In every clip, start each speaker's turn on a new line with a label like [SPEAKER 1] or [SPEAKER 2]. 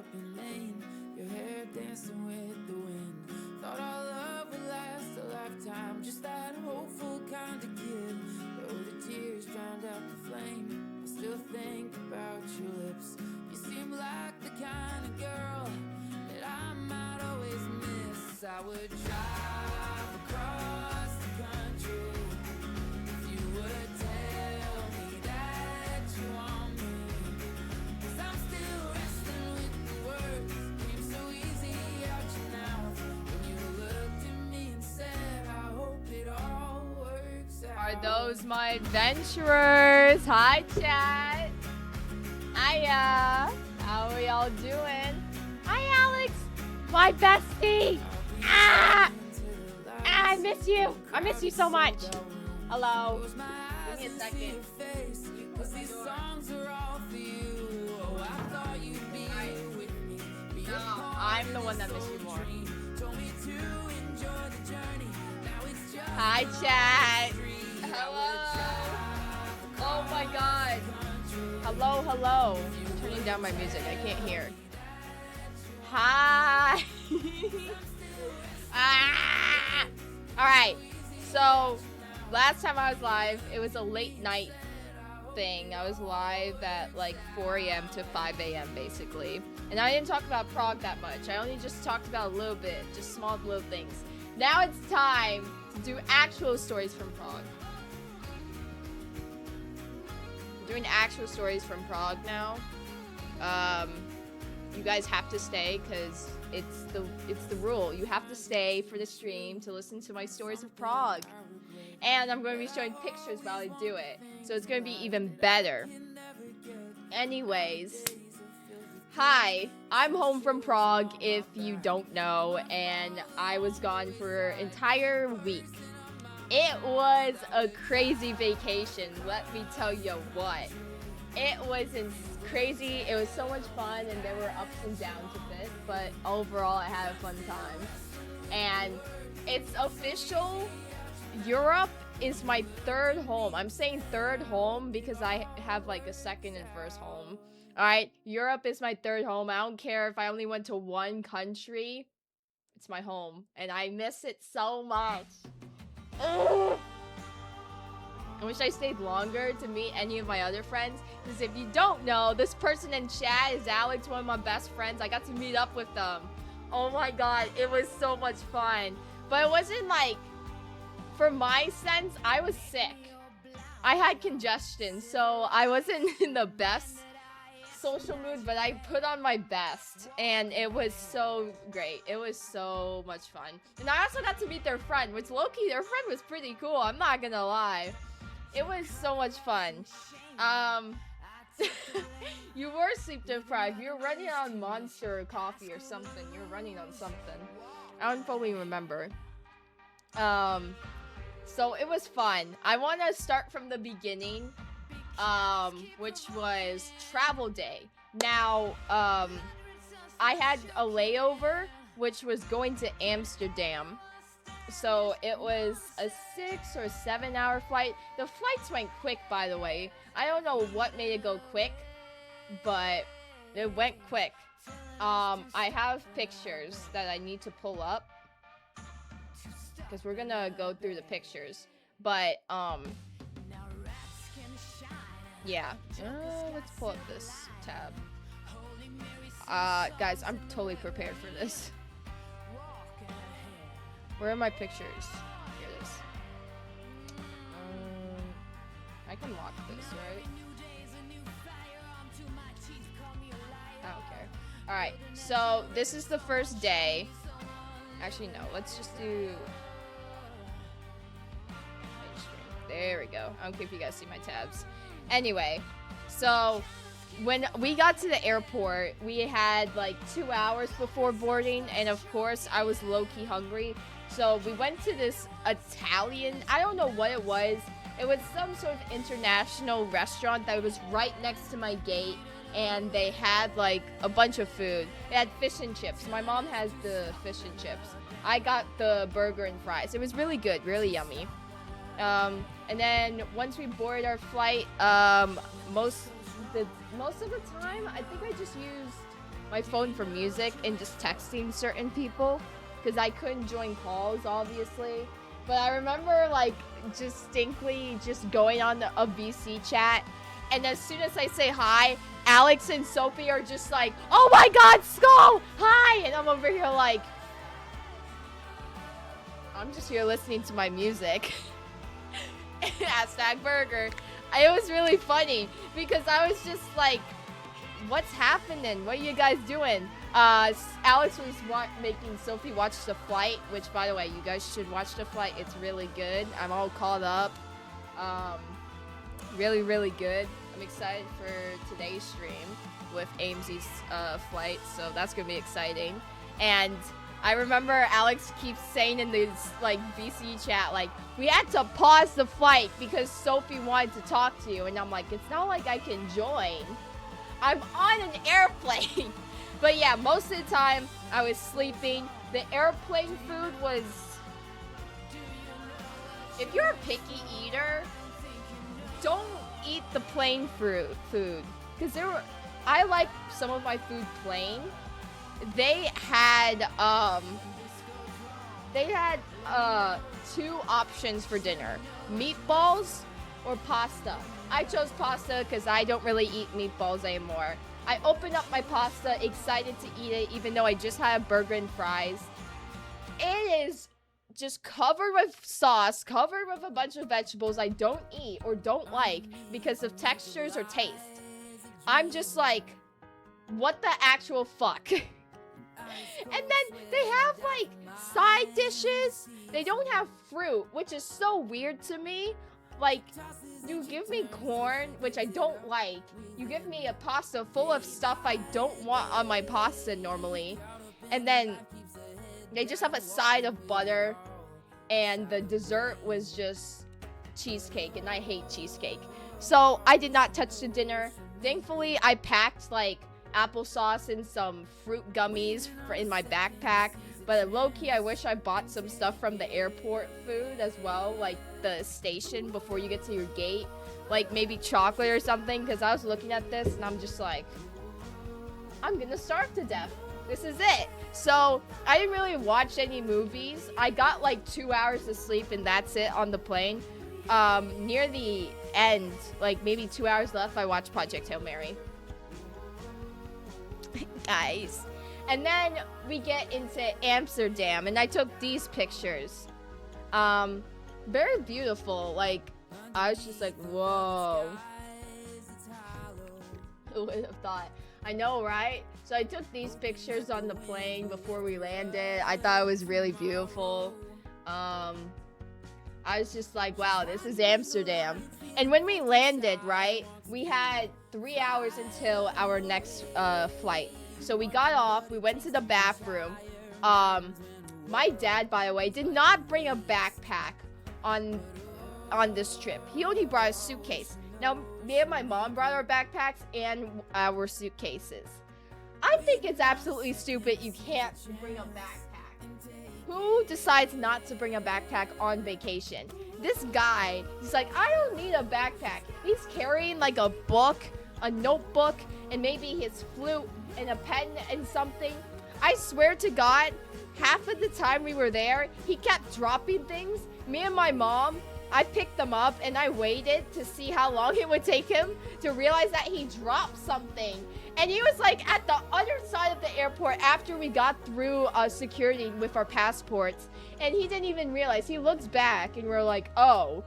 [SPEAKER 1] up in Maine, your hair dancing with the wind. Thought our love would last a lifetime, just that hopeful kind of kid. Though the tears drowned out the flame, I still think about your lips. You seem like the kind of girl that I might always miss. I would drive across the country if you would tell me that you want me. 'Cause I'm still wrestling with the words, came so easy out your mouth when you looked at me and said, I hope it all works out.
[SPEAKER 2] Are those my adventurers? Hi, chat. Hiya. How are y'all doing? Hi, Alex. My bestie. I miss you. I miss you so much. Hello. Give me a second. No, I'm the one that missed you more. Hi, chat. Hello. Oh my god. Hello, hello. I'm turning down my music. I can't hear. Hi. Alright. So, last time I was live, it was a late night thing. I was live at like 4 a.m. to 5 a.m. basically. And I didn't talk about Prague that much. I only just talked about a little bit. Just small little things. Now it's time to do actual stories from Prague. I'm doing actual stories from Prague now. You guys have to stay because it's the rule. You have to stay for the stream to listen to my stories of Prague. And I'm going to be showing pictures while I do it. So it's going to be even better. Anyways. Hi, I'm home from Prague if you don't know. And I was gone for an entire week. It was a crazy vacation, let me tell you what. It was crazy, it was so much fun, and there were ups and downs with it, but overall I had a fun time. And it's official, Europe is my third home. I'm saying third home because I have like a second and first home. Alright, Europe is my third home. I don't care if I only went to one country, it's my home, and I miss it so much. Ugh. I wish I stayed longer to meet any of my other friends. Because if you don't know, this person in chat is Alex, one of my best friends. I got to meet up with them. Oh my god, it was so much fun. But it wasn't like, for my sense, I was sick. I had congestion, so I wasn't in the best social mood, but I put on my best. And it was so great. It was so much fun. And I also got to meet their friend, which low-key, their friend was pretty cool. I'm not gonna lie. It was so much fun. You were sleep deprived. You were running on Monster coffee or something. You were running on something. I don't fully remember. So it was fun. I want to start from the beginning, which was travel day. Now, I had a layover, which was going to Amsterdam. So it was a 6 or 7 hour flight. The flights went quick, by the way. I don't know what made it go quick, but it went quick. I have pictures that I need to pull up because we're gonna go through the pictures. But yeah. Let's pull up this tab. Guys, I'm totally prepared for this. Where are my pictures? Here it is. I can lock this, right? I don't care. Alright, so this is the first day. Actually, no. Let's just do... There we go. I don't care if you guys see my tabs. Anyway, so... when we got to the airport, we had like 2 hours before boarding, and of course I was low-key hungry, so we went to this Italian, I don't know what it was some sort of international restaurant that was right next to my gate, and they had like a bunch of food. They had fish and chips. My mom has the fish and chips. I got the burger and fries. It was really good, really yummy. And then once we boarded our flight, most of the time, I think I just used my phone for music and just texting certain people because I couldn't join calls, obviously. But I remember, like, distinctly just going on a VC chat, and as soon as I say hi, Alex and Sophie are just like, "Oh my God, Skull, hi!" And I'm over here like, I'm just here listening to my music. Hashtag burger. It was really funny because I was just like, what's happening? What are you guys doing? Alex was making Sophie watch The Flight, which, by the way, you guys should watch The Flight. It's really good. I'm all caught up. Really, really good. I'm excited for today's stream with Amesy's flight, so that's gonna be exciting. And I remember Alex keeps saying in this, like, VC chat, like, we had to pause the flight because Sophie wanted to talk to you. And I'm like, it's not like I can join. I'm on an airplane. But yeah, most of the time I was sleeping. The airplane food was... If you're a picky eater, don't eat the plain food. Because I like some of my food plain. They had two options for dinner: meatballs or pasta. I chose pasta because I don't really eat meatballs anymore. I opened up my pasta, excited to eat it, even though I just had a burger and fries. It is just covered with sauce, covered with a bunch of vegetables I don't eat or don't like because of textures or taste. I'm just like, what the actual fuck? And then they have, like, side dishes. They don't have fruit, which is so weird to me. Like, you give me corn, which I don't like. You give me a pasta full of stuff I don't want on my pasta normally. And then they just have a side of butter. And the dessert was just cheesecake, and I hate cheesecake. So I did not touch the dinner. Thankfully, I packed, like, applesauce and some fruit gummies in my backpack. But low-key, I wish I bought some stuff from the airport food as well, like the station before you get to your gate. Like maybe chocolate or something, because I was looking at this and I'm just like, I'm gonna starve to death. This is it. So I didn't really watch any movies. I got like 2 hours of sleep and that's it on the plane. Near the end, like maybe 2 hours left, I watched Project Hail Mary. Guys. And then we get into Amsterdam, and I took these pictures. Very beautiful. Like, I was just like, whoa. Who would have thought? I know, right? So I took these pictures on the plane before we landed. I thought it was really beautiful. I was just like, wow, this is Amsterdam. And when we landed, right, we had 3 hours until our next flight. So we got off, we went to the bathroom. My dad, by the way, did not bring a backpack on this trip. He only brought a suitcase. Now, me and my mom brought our backpacks and our suitcases. I think it's absolutely stupid you can't bring a backpack. Who decides not to bring a backpack on vacation? This guy, he's like, I don't need a backpack. He's carrying like a book, a notebook, and maybe his flute and a pen and something. I swear to God, half of the time we were there, he kept dropping things. Me and my mom, I picked them up and I waited to see how long it would take him to realize that he dropped something. And he was like at the other side of the airport after we got through security with our passports. And he didn't even realize. He looks back and we're like, oh,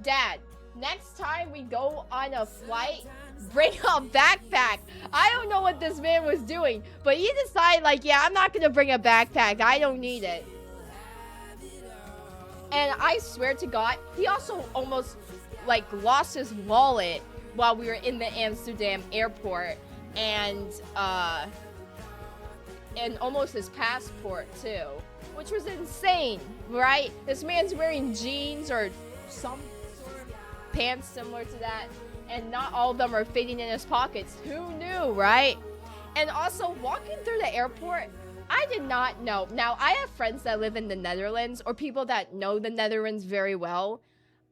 [SPEAKER 2] Dad, next time we go on a flight, bring a backpack. I don't know what this man was doing, but he decided like, yeah, I'm not gonna bring a backpack. I don't need it. And I swear to God, he also almost like lost his wallet while we were in the Amsterdam airport, and almost his passport too, which was insane, right? This man's wearing jeans or some sort of pants similar to that, and not all of them are fitting in his pockets. Who knew, right? And also, walking through the airport, I did not know. Now, I have friends that live in the Netherlands, or people that know the Netherlands very well.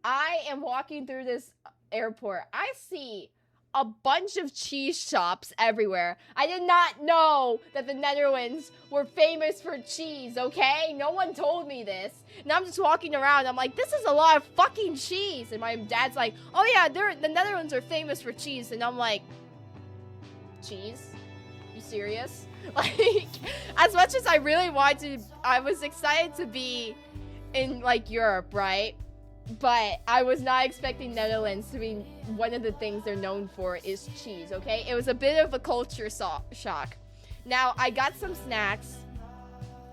[SPEAKER 2] I am walking through this airport. I see a bunch of cheese shops everywhere. I did not know that the Netherlands were famous for cheese, okay? No one told me this. And I'm just walking around. I'm like, this is a lot of fucking cheese. And my dad's like, oh yeah, the Netherlands are famous for cheese. And I'm like, cheese? You serious? Like, as much as I really wanted to, I was excited to be in, like, Europe, right? But I was not expecting Netherlands to be one of the things they're known for is cheese, okay? It was a bit of a culture shock. Now, I got some snacks,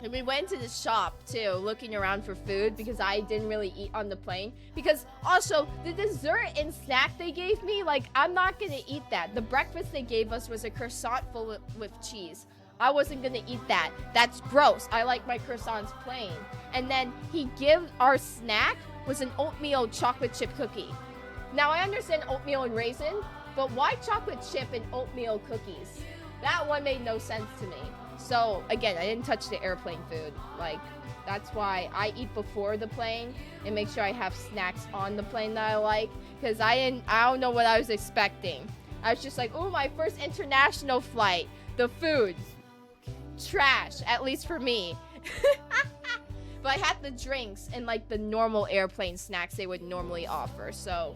[SPEAKER 2] and we went to the shop, too, looking around for food, because I didn't really eat on the plane. Because, also, the dessert and snack they gave me, like, I'm not gonna eat that. The breakfast they gave us was a croissant full with cheese. I wasn't gonna eat that. That's gross. I like my croissants plain. And then he gave our snack was an oatmeal chocolate chip cookie. Now, I understand oatmeal and raisin, but why chocolate chip and oatmeal cookies? That one made no sense to me. So, again, I didn't touch the airplane food. Like, that's why I eat before the plane and make sure I have snacks on the plane that I like. Because I don't know what I was expecting. I was just like, oh, my first international flight. The food. Trash, at least for me. But I had the drinks and like the normal airplane snacks they would normally offer, so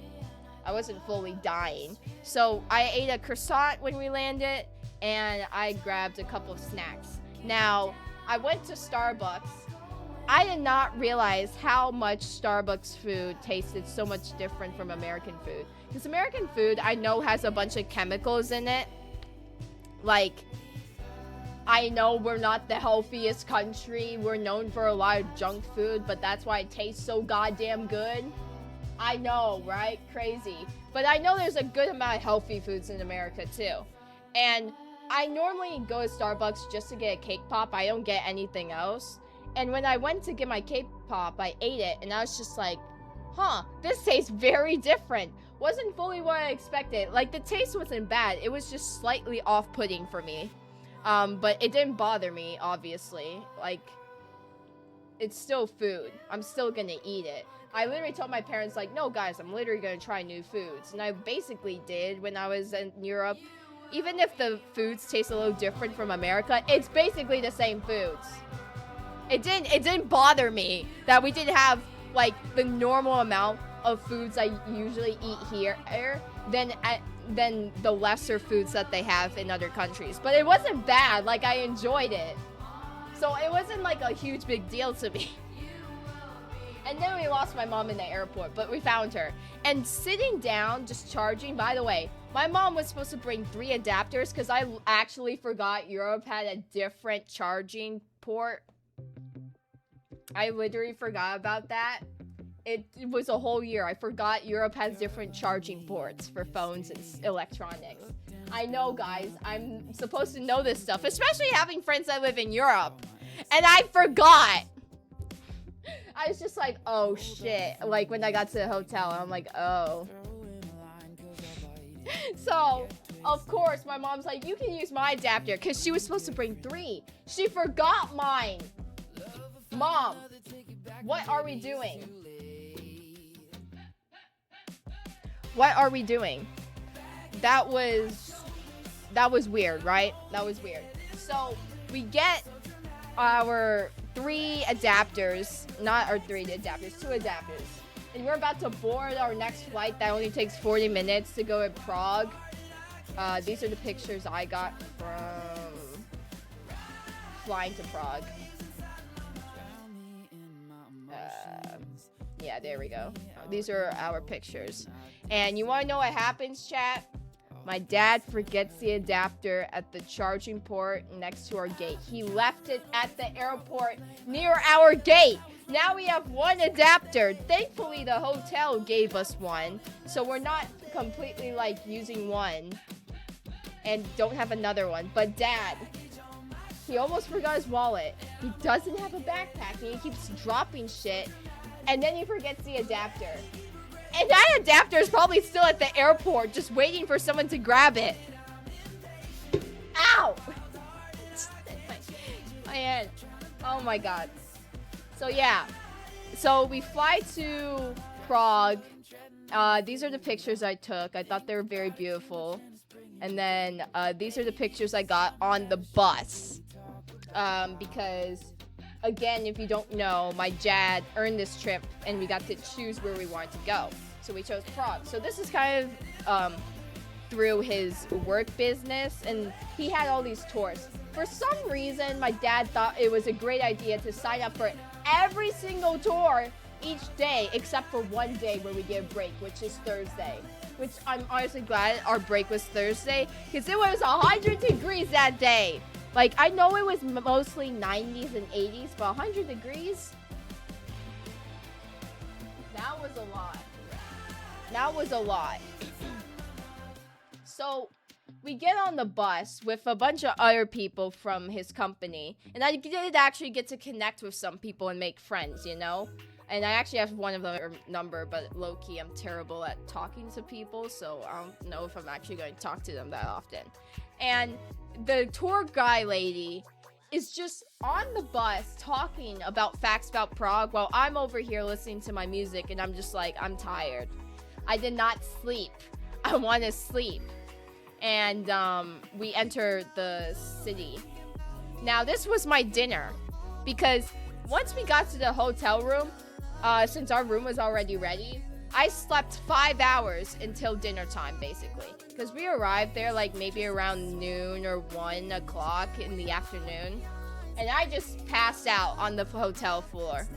[SPEAKER 2] I wasn't fully dying. So I ate a croissant when we landed, and I grabbed a couple of snacks. Now, I went to Starbucks. I did not realize how much Starbucks food tasted so much different from American food. Because American food, I know, has a bunch of chemicals in it. Like, I know we're not the healthiest country. We're known for a lot of junk food, but that's why it tastes so goddamn good. I know, right? Crazy. But I know there's a good amount of healthy foods in America, too. And I normally go to Starbucks just to get a cake pop. I don't get anything else. And when I went to get my cake pop, I ate it, and I was just like, huh, this tastes very different. Wasn't fully what I expected. Like, the taste wasn't bad. It was just slightly off-putting for me. But it didn't bother me, obviously. Like, it's still food. I'm still gonna eat it. I literally told my parents, like, no, guys, I'm literally gonna try new foods. And I basically did when I was in Europe. Even if the foods taste a little different from America, it's basically the same foods. It didn't bother me that we didn't have, like, the normal amount of foods I usually eat here than the lesser foods that they have in other countries. But it wasn't bad. Like, I enjoyed it. So it wasn't like a huge big deal to me. And then we lost my mom in the airport, but we found her. And sitting down, just charging, by the way, my mom was supposed to bring 3 adapters because I actually forgot Europe had a different charging port. I literally forgot about that. It was a whole year. I forgot Europe has different charging ports for phones and electronics. I know, guys. I'm supposed to know this stuff, especially having friends that live in Europe. And I forgot. I was just like, oh, shit. Like, when I got to the hotel, I'm like, oh. So, of course, my mom's like, you can use my adapter, because she was supposed to bring 3. She forgot mine. Mom, what are we doing? What are we doing? That was weird, right? That was weird. So we get our 3 adapters, not our 3 adapters, 2 adapters. And we're about to board our next flight that only takes 40 minutes to go to Prague. These are the pictures I got from flying to Prague. Yeah, there we go. These are our pictures. And you want to know what happens, chat? My dad forgets the adapter at the charging port next to our gate. He left it at the airport near our gate. Now we have 1 adapter. Thankfully, the hotel gave us 1. So we're not completely, like, using 1 and don't have another one. But Dad, he almost forgot his wallet. He doesn't have a backpack and he keeps dropping shit. And then he forgets the adapter. And that adapter is probably still at the airport, just waiting for someone to grab it. Ow! My head. Oh my god. So yeah. So we fly to Prague. These are the pictures I took. I thought they were very beautiful. And then these are the pictures I got on the bus. Because, again, if you don't know, my dad earned this trip and we got to choose where we wanted to go. So we chose Prague. So this is kind of through his work business, and he had all these tours. For some reason, my dad thought it was a great idea to sign up for every single tour each day, except for one day where we get a break, which is Thursday. Which I'm honestly glad our break was Thursday, because it was 100 degrees that day. Like, I know it was mostly 90s and 80s, but 100 degrees? That was a lot. That was a lot. So, we get on the bus with a bunch of other people from his company. And I did actually get to connect with some people and make friends, you know? And I actually have one of their number, but low-key, I'm terrible at talking to people, so I don't know if I'm actually going to talk to them that often. And the tour guide lady is just on the bus talking about facts about Prague while I'm over here listening to my music, and I'm just like, I'm tired. I did not sleep. I want to sleep. And we enter the city. Now, this was my dinner, because once we got to the hotel room, since our room was already ready, I slept 5 hours until dinner time, basically. Because we arrived there like maybe around noon or 1 o'clock in the afternoon. And I just passed out on the hotel floor.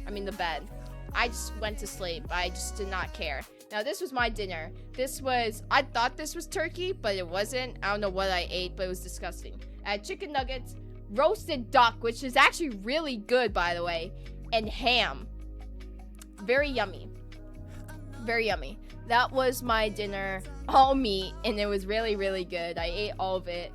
[SPEAKER 2] I mean the bed. I just went to sleep. I just did not care. Now this was my dinner. I thought this was turkey, but it wasn't. I don't know what I ate, but it was disgusting. I had chicken nuggets, roasted duck, which is actually really good, by the way, and ham. Very yummy. Very yummy. That was my dinner, all meat, and it was really, really good. I ate all of it.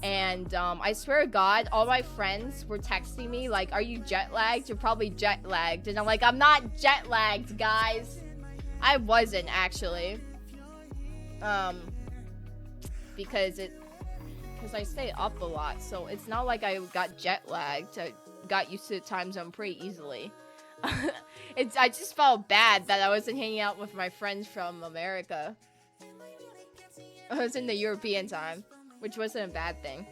[SPEAKER 2] And I swear to God, all my friends were texting me like, are you jet lagged? You're probably jet lagged. And I'm like, I'm not jet lagged, guys. I wasn't, actually. Because I stay up a lot, so it's not like I got jet lagged. I got used to the time zone pretty easily. I just felt bad that I wasn't hanging out with my friends from America. I was in the European time, which wasn't a bad thing.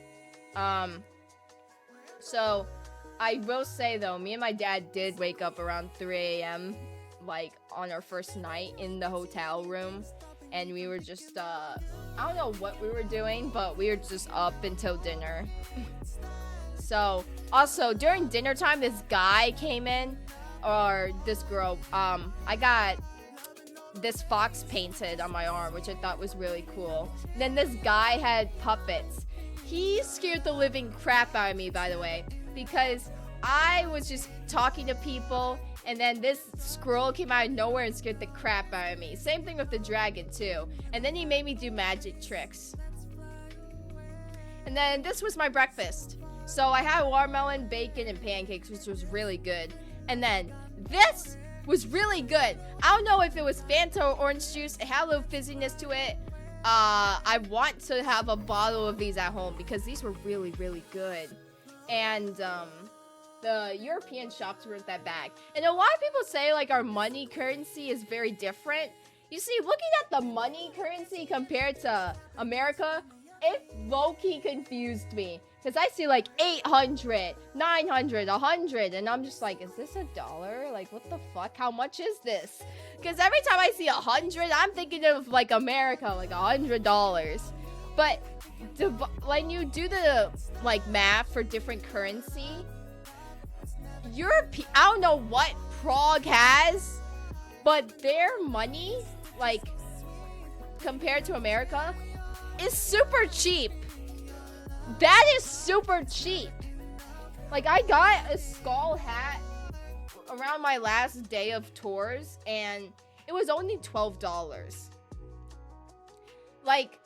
[SPEAKER 2] So I will say though, me and my dad did wake up around 3 a.m. like on our first night in the hotel room, and we were just I don't know what we were doing, but we were just up until dinner. So also during dinner time, this guy came in. Or this girl, I got this fox painted on my arm, which I thought was really cool. And then this guy had puppets. He scared the living crap out of me, by the way, because I was just talking to people, and then this squirrel came out of nowhere and scared the crap out of me. Same thing with the dragon, too. And then he made me do magic tricks. And then this was my breakfast. So I had watermelon, bacon, and pancakes, which was really good. And then this was really good. I don't know if it was Fanta or orange juice. It had a little fizziness to it. I want to have a bottle of these at home because these were really, really good. And the European shops weren't that bad. And a lot of people say like our money currency is very different. You see, looking at the money currency compared to America, it low-key confused me. Because I see like 800, 900, 100, and I'm just like, is this $1? Like, what the fuck? How much is this? Because every time I see 100, I'm thinking of like America, like $100. But when you do the like math for different currency, I don't know what Prague has, but their money, like, compared to America, is super cheap. That is super cheap. Like, I got a skull hat around my last day of tours, and it was only $12. Like,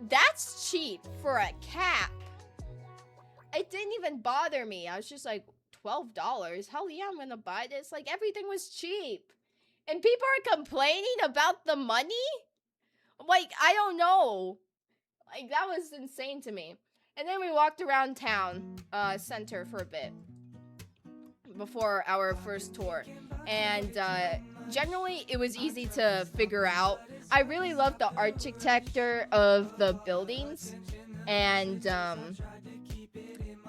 [SPEAKER 2] that's cheap for a cap. It didn't even bother me. I was just like, $12? Hell yeah, I'm gonna buy this. Like, everything was cheap. And people are complaining about the money? Like, I don't know. Like, that was insane to me. And then we walked around town center for a bit before our first tour. and generally it was easy to figure out. I really loved the architecture of the buildings, and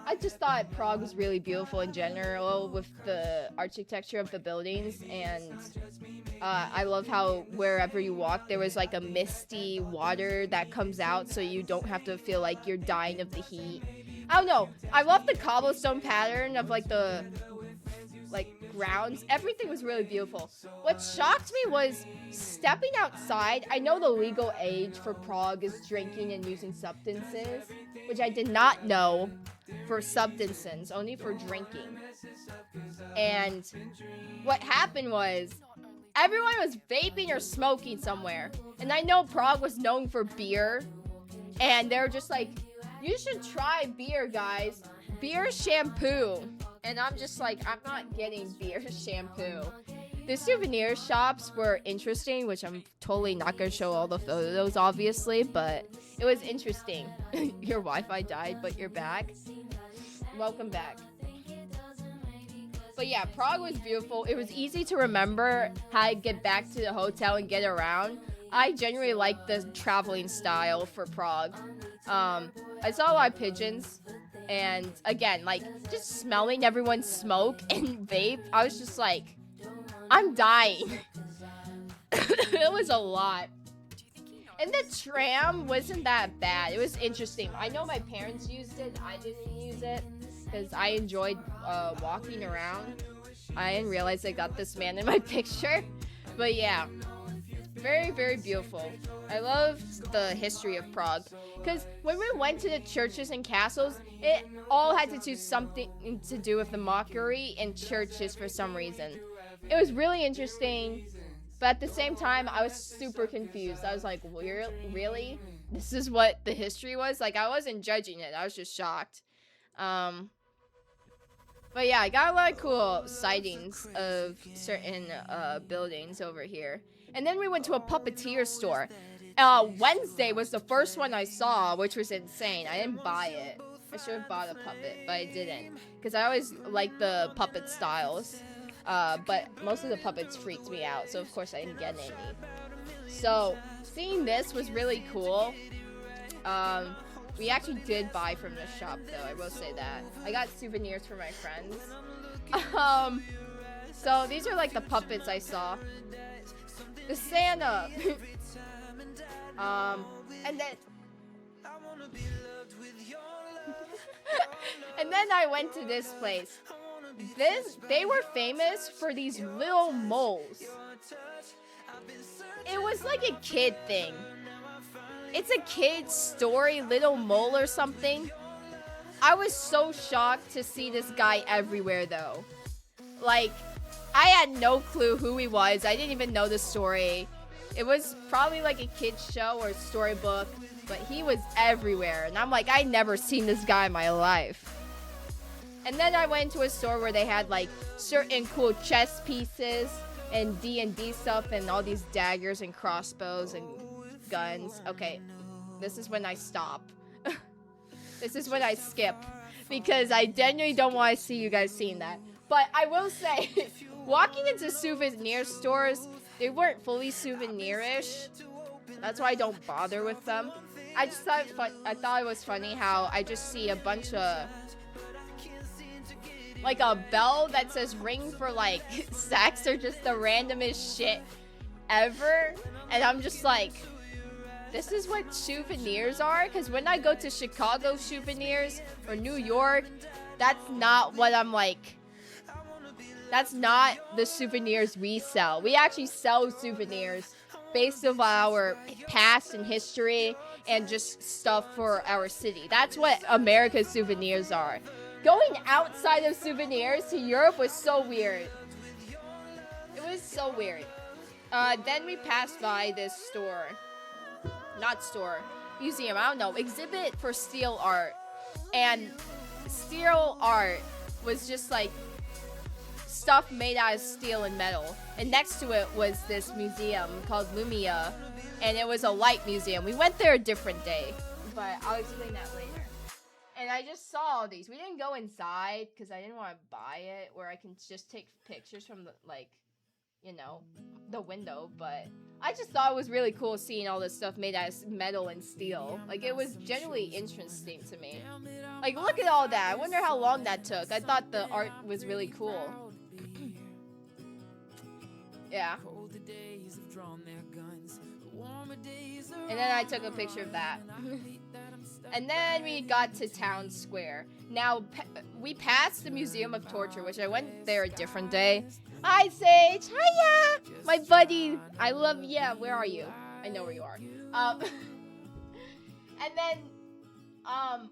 [SPEAKER 2] I just thought Prague was really beautiful in general with the architecture of the buildings, and I love how wherever you walk there was like a misty water that comes out so you don't have to feel like you're dying of the heat. I don't know. I love the cobblestone pattern of like the grounds. Everything was really beautiful. What shocked me was stepping outside. I know the legal age for Prague is drinking and using substances, which I did not know for substances, only for drinking. And what happened was everyone was vaping or smoking somewhere. And I know Prague was known for beer, and they were just like, you should try beer, guys. Beer shampoo. And I'm just like, I'm not getting beer shampoo. The souvenir shops were interesting, which I'm totally not going to show all the photos, obviously, but it was interesting. Your Wi-Fi died, but you're back. Welcome back. But yeah, Prague was beautiful. It was easy to remember how to get back to the hotel and get around. I generally like the traveling style for Prague. I saw a lot of pigeons. And again, like, just smelling everyone smoke and vape, I was just like, I'm dying. It was a lot. And the tram wasn't that bad. It was interesting. I know my parents used it. I didn't use it because I enjoyed walking around. I didn't realize I got this man in my picture. But yeah, very, very beautiful. I love the history of Prague. Because when we went to the churches and castles, it all had to do something to do with the mockery and churches for some reason. It was really interesting, but at the same time, I was super confused. I was like, really? This is what the history was? Like, I wasn't judging it. I was just shocked. But yeah, I got a lot of cool sightings of certain buildings over here. And then we went to a puppeteer store. Wednesday was the first one I saw, which was insane. I didn't buy it. I should have bought a puppet, but I didn't. Because I always like the puppet styles. But most of the puppets freaked me out, so of course I didn't get any. So, seeing this was really cool. We actually did buy from this shop, though, I will say that. I got souvenirs for my friends. So these are like the puppets I saw. The Santa. And then and then I went to this place. They were famous for these little moles. It was like a kid thing. It's a kid's story, Little Mole or something. I was so shocked to see this guy everywhere, though. Like, I had no clue who he was. I didn't even know the story. It was probably like a kid's show or storybook, but he was everywhere. And I'm like, I'd never seen this guy in my life. And then I went to a store where they had like certain cool chess pieces and D&D stuff and all these daggers and crossbows and guns. Okay, this is when I stop. This is when I skip because I genuinely don't want to see you guys seeing that. But I will say, walking into souvenir stores, they weren't fully souvenirish. That's why I don't bother with them. I just thought it was funny how I just see a bunch of like a bell that says ring for like sex or just the randomest shit ever, and I'm just like, this is what souvenirs are? Because when I go to Chicago souvenirs or New York, that's not what I'm like. That's not the souvenirs we sell. We actually sell souvenirs based on our past and history and just stuff for our city. That's what America's souvenirs are. Going outside of souvenirs to Europe was so weird. It was so weird. Then we passed by this store. Not store. Museum. I don't know. Exhibit for steel art. And steel art was just like stuff made out of steel and metal. And next to it was this museum called Lumia. And it was a light museum. We went there a different day. But I'll explain that later. And I just saw all these. We didn't go inside because I didn't want to buy it, where I can just take pictures from the, like, you know, the window, but I just thought it was really cool seeing all this stuff made out of metal and steel. Like, it was genuinely interesting to me. Like, look at all that. I wonder how long that took. I thought the art was really cool. Yeah. And then I took a picture of that. And then we got to Town Square. Now, we passed the Museum of Torture, which I went there a different day. Hi, Sage! Hiya! My buddy! I love you. Yeah, where are you? I know where you are. And then,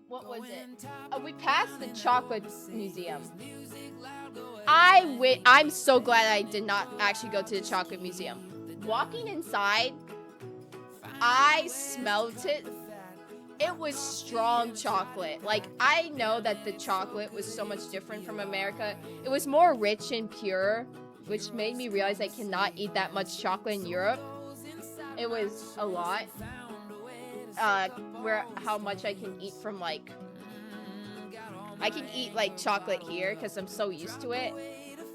[SPEAKER 2] what was it? We passed the Chocolate Museum. I'm so glad I did not actually go to the Chocolate Museum. Walking inside, I smelled it. It was strong chocolate. Like, I know that the chocolate was so much different from America. It was more rich and pure, which made me realize I cannot eat that much chocolate in Europe. It was a lot. How much I can eat from, like... I can eat, like, chocolate here because I'm so used to it.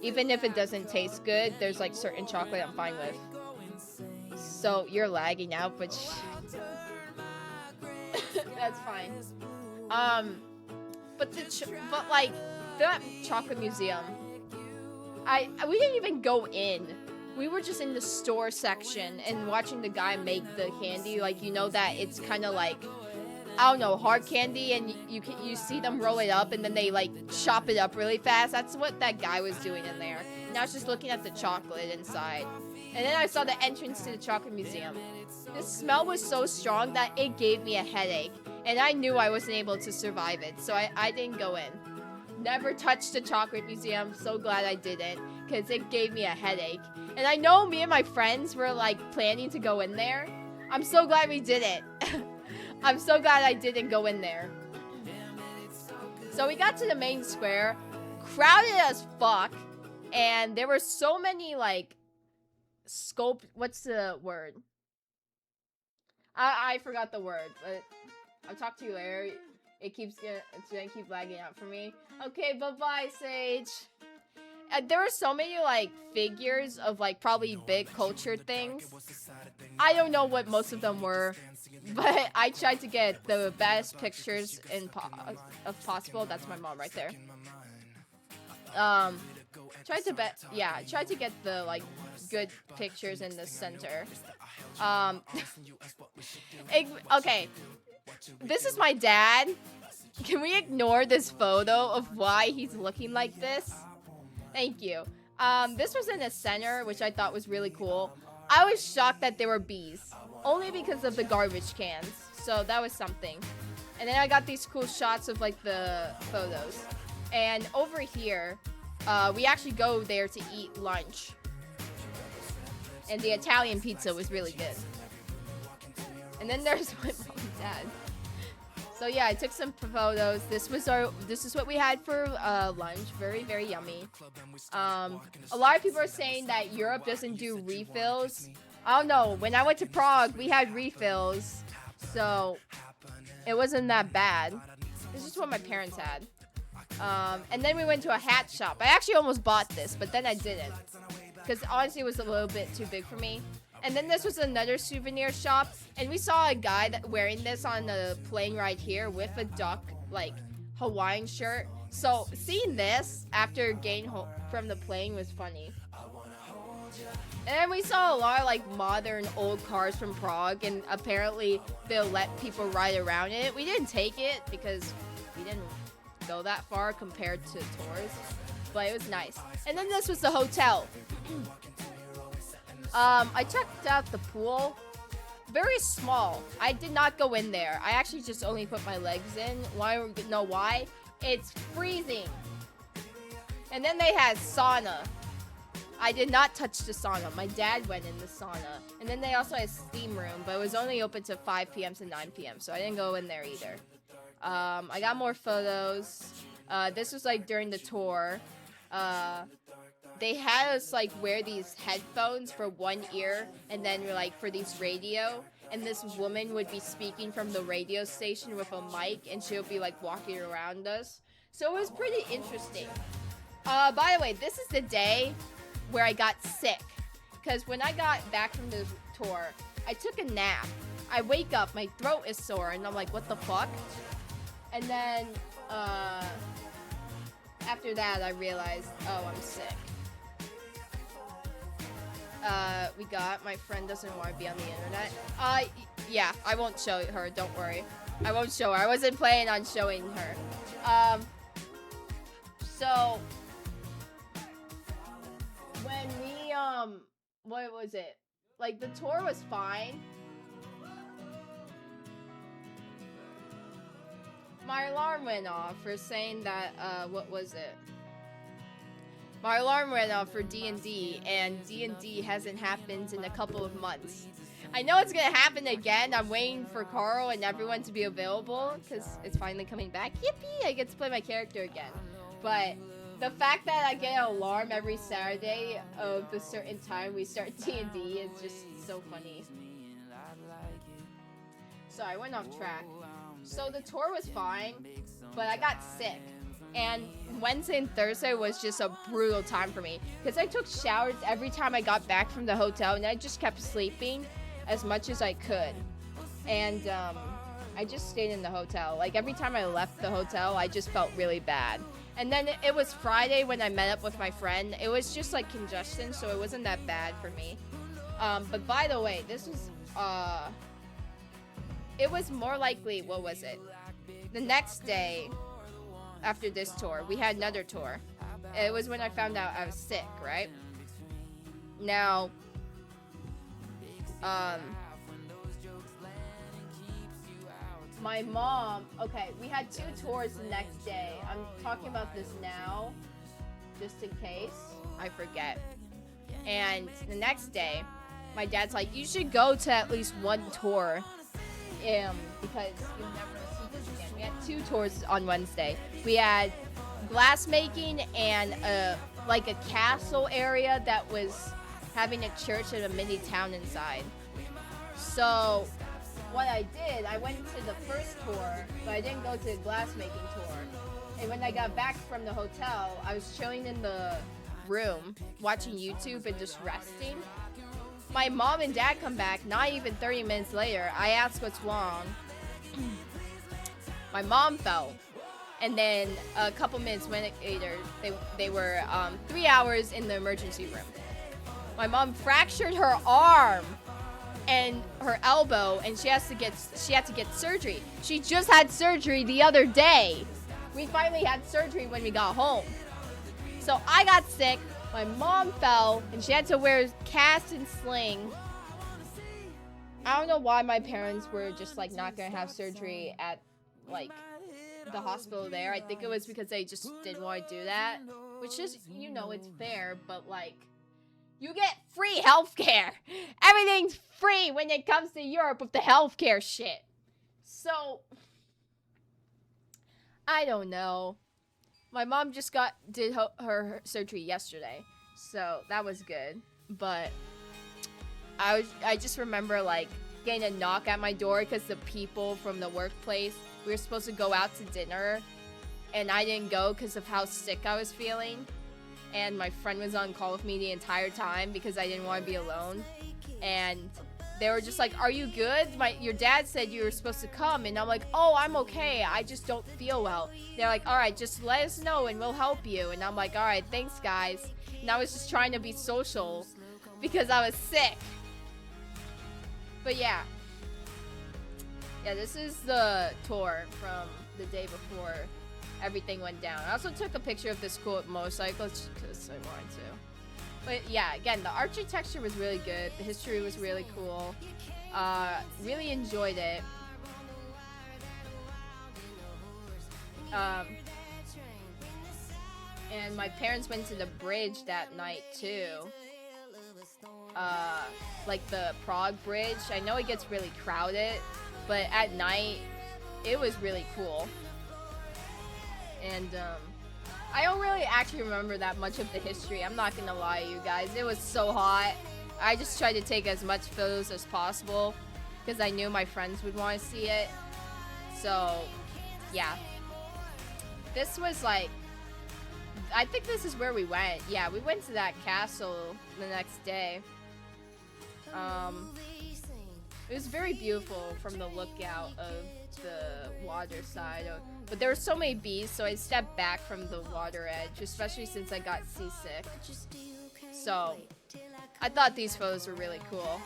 [SPEAKER 2] Even if it doesn't taste good, there's, like, certain chocolate I'm fine with. So, you're lagging out, but... That's fine. But like that chocolate museum, we didn't even go in. We were just in the store section and watching the guy make the candy. Like, you know that it's kind of like, I don't know, hard candy, and you see them roll it up and then they like chop it up really fast. That's what that guy was doing in there. And I was just looking at the chocolate inside. And then I saw the entrance to the chocolate museum. The smell was so strong that it gave me a headache. And I knew I wasn't able to survive it, so I didn't go in. Never touched the chocolate museum. So glad I didn't, because it gave me a headache. And I know me and my friends were like planning to go in there. I'm so glad we didn't. I'm so glad I didn't go in there. So we got to the main square, crowded as fuck, and there were so many like what's the word? I forgot the word, but I'll talk to you later. It's gonna keep lagging out for me. Okay, bye-bye, Sage. There were so many, like, figures of, like, probably big culture things. I don't know what most of them were, but I tried to get the best pictures if possible. That's my mom right there. Tried to get the, like, good pictures in the center. Okay. This is my dad. Can we ignore this photo of why he's looking like this? Thank you. This was in a center, which I thought was really cool. I was shocked that there were bees, only because of the garbage cans. So that was something. And then I got these cool shots of like the photos. And over here, we actually go there to eat lunch. And the Italian pizza was really good. And then there's my mom and dad. So yeah, I took some photos. This is what we had for lunch. Very, very yummy. A lot of people are saying that Europe doesn't do refills. I don't know. When I went to Prague, we had refills, so it wasn't that bad. This is what my parents had. And then we went to a hat shop. I actually almost bought this, but then I didn't, because honestly, it was a little bit too big for me. And then this was another souvenir shop, and we saw a guy wearing this on the plane right here with a duck, like, Hawaiian shirt. So seeing this after getting home from the plane was funny. And then we saw a lot of, like, modern old cars from Prague, and apparently they'll let people ride around in it. We didn't take it because we didn't go that far compared to tours, but it was nice. And then this was the hotel. I checked out the pool. Very small. I did not go in there. I actually just only put my legs in. Why? It's freezing. And then they had sauna. I did not touch the sauna. My dad went in the sauna. And then they also had a steam room, but it was only open to 5 p.m. to 9 p.m., so I didn't go in there either. I got more photos. This was like during the tour. They had us like wear these headphones for one ear, and then like for these radio, and this woman would be speaking from the radio station with a mic, and she'll be like walking around us. So it was pretty interesting. By the way, this is the day where I got sick. because when I got back from the tour, I took a nap. I wake up, my throat is sore, and I'm like, what the fuck? And then, after that, I realized, oh, I'm sick. We got, my friend doesn't want to be on the internet. Yeah, I won't show her, don't worry. I won't show her. I wasn't planning on showing her. So, when we, what was it? Like, the tour was fine. My alarm went off for saying that, what was it? My alarm went off for D&D, and D&D hasn't happened in a couple of months. I know it's gonna happen again. I'm waiting for Carl and everyone to be available, because it's finally coming back. Yippee! I get to play my character again. But the fact that I get an alarm every Saturday of the certain time we start D&D is just so funny. So I went off track. So the tour was fine, but I got sick. And Wednesday and Thursday was just a brutal time for me, because I took showers every time I got back from the hotel, and I just kept sleeping as much as I could. And I just stayed in the hotel. Like, every time I left the hotel, I just felt really bad. And then it was Friday when I met up with my friend. It was just like congestion, so it wasn't that bad for me. But by the way, this was it was more likely, what was it? The next day after this tour, we had another tour. It was when I found out I was sick, right? Now, my mom, okay, we had 2 tours the next day. I'm talking about this now, just in case I forget. And the next day, my dad's like, you should go to at least 1 tour, because you'll never see this again. We had 2 tours on Wednesday. We had glass making and like a castle area that was having a church and a mini town inside. So what I did, I went to the first tour, but I didn't go to the glass making tour. And when I got back from the hotel, I was chilling in the room, watching YouTube and just resting. My mom and dad come back, not even 30 minutes later. I asked what's wrong. My mom fell. And then a couple minutes later, they were 3 hours in the emergency room. My mom fractured her arm and her elbow, and she had to get surgery. She just had surgery the other day. We finally had surgery when we got home. So I got sick, my mom fell, and she had to wear a cast and sling. I don't know why my parents were just like not gonna have surgery at like the hospital there. I think it was because they just didn't want to do that, which is, you know, it's fair, but like, you get free healthcare. Everything's free when it comes to Europe with the healthcare shit. So, I don't know. My mom just did her surgery yesterday, so that was good. But I just remember like getting a knock at my door because the people from the workplace, we were supposed to go out to dinner, and I didn't go because of how sick I was feeling. And my friend was on call with me the entire time because I didn't want to be alone. And they were just like, are you good? Your dad said you were supposed to come. And I'm like, oh, I'm okay. I just don't feel well. They're like, all right, just let us know and we'll help you. And I'm like, all right, thanks, guys. And I was just trying to be social because I was sick. But yeah. Yeah, this is the tour from the day before everything went down. I also took a picture of this cool motorcycle because I wanted to. But yeah, again, the architecture was really good. The history was really cool. Really enjoyed it. And my parents went to the bridge that night too. Like the Prague bridge. I know it gets really crowded, but at night, it was really cool. And, I don't really actually remember that much of the history. I'm not gonna lie to you guys. It was so hot. I just tried to take as much photos as possible because I knew my friends would want to see it. So, yeah. This was like, I think this is where we went. Yeah, we went to that castle the next day. It was very beautiful from the lookout of the water side. But there were so many bees, so I stepped back from the water edge, especially since I got seasick. So I thought these photos were really cool.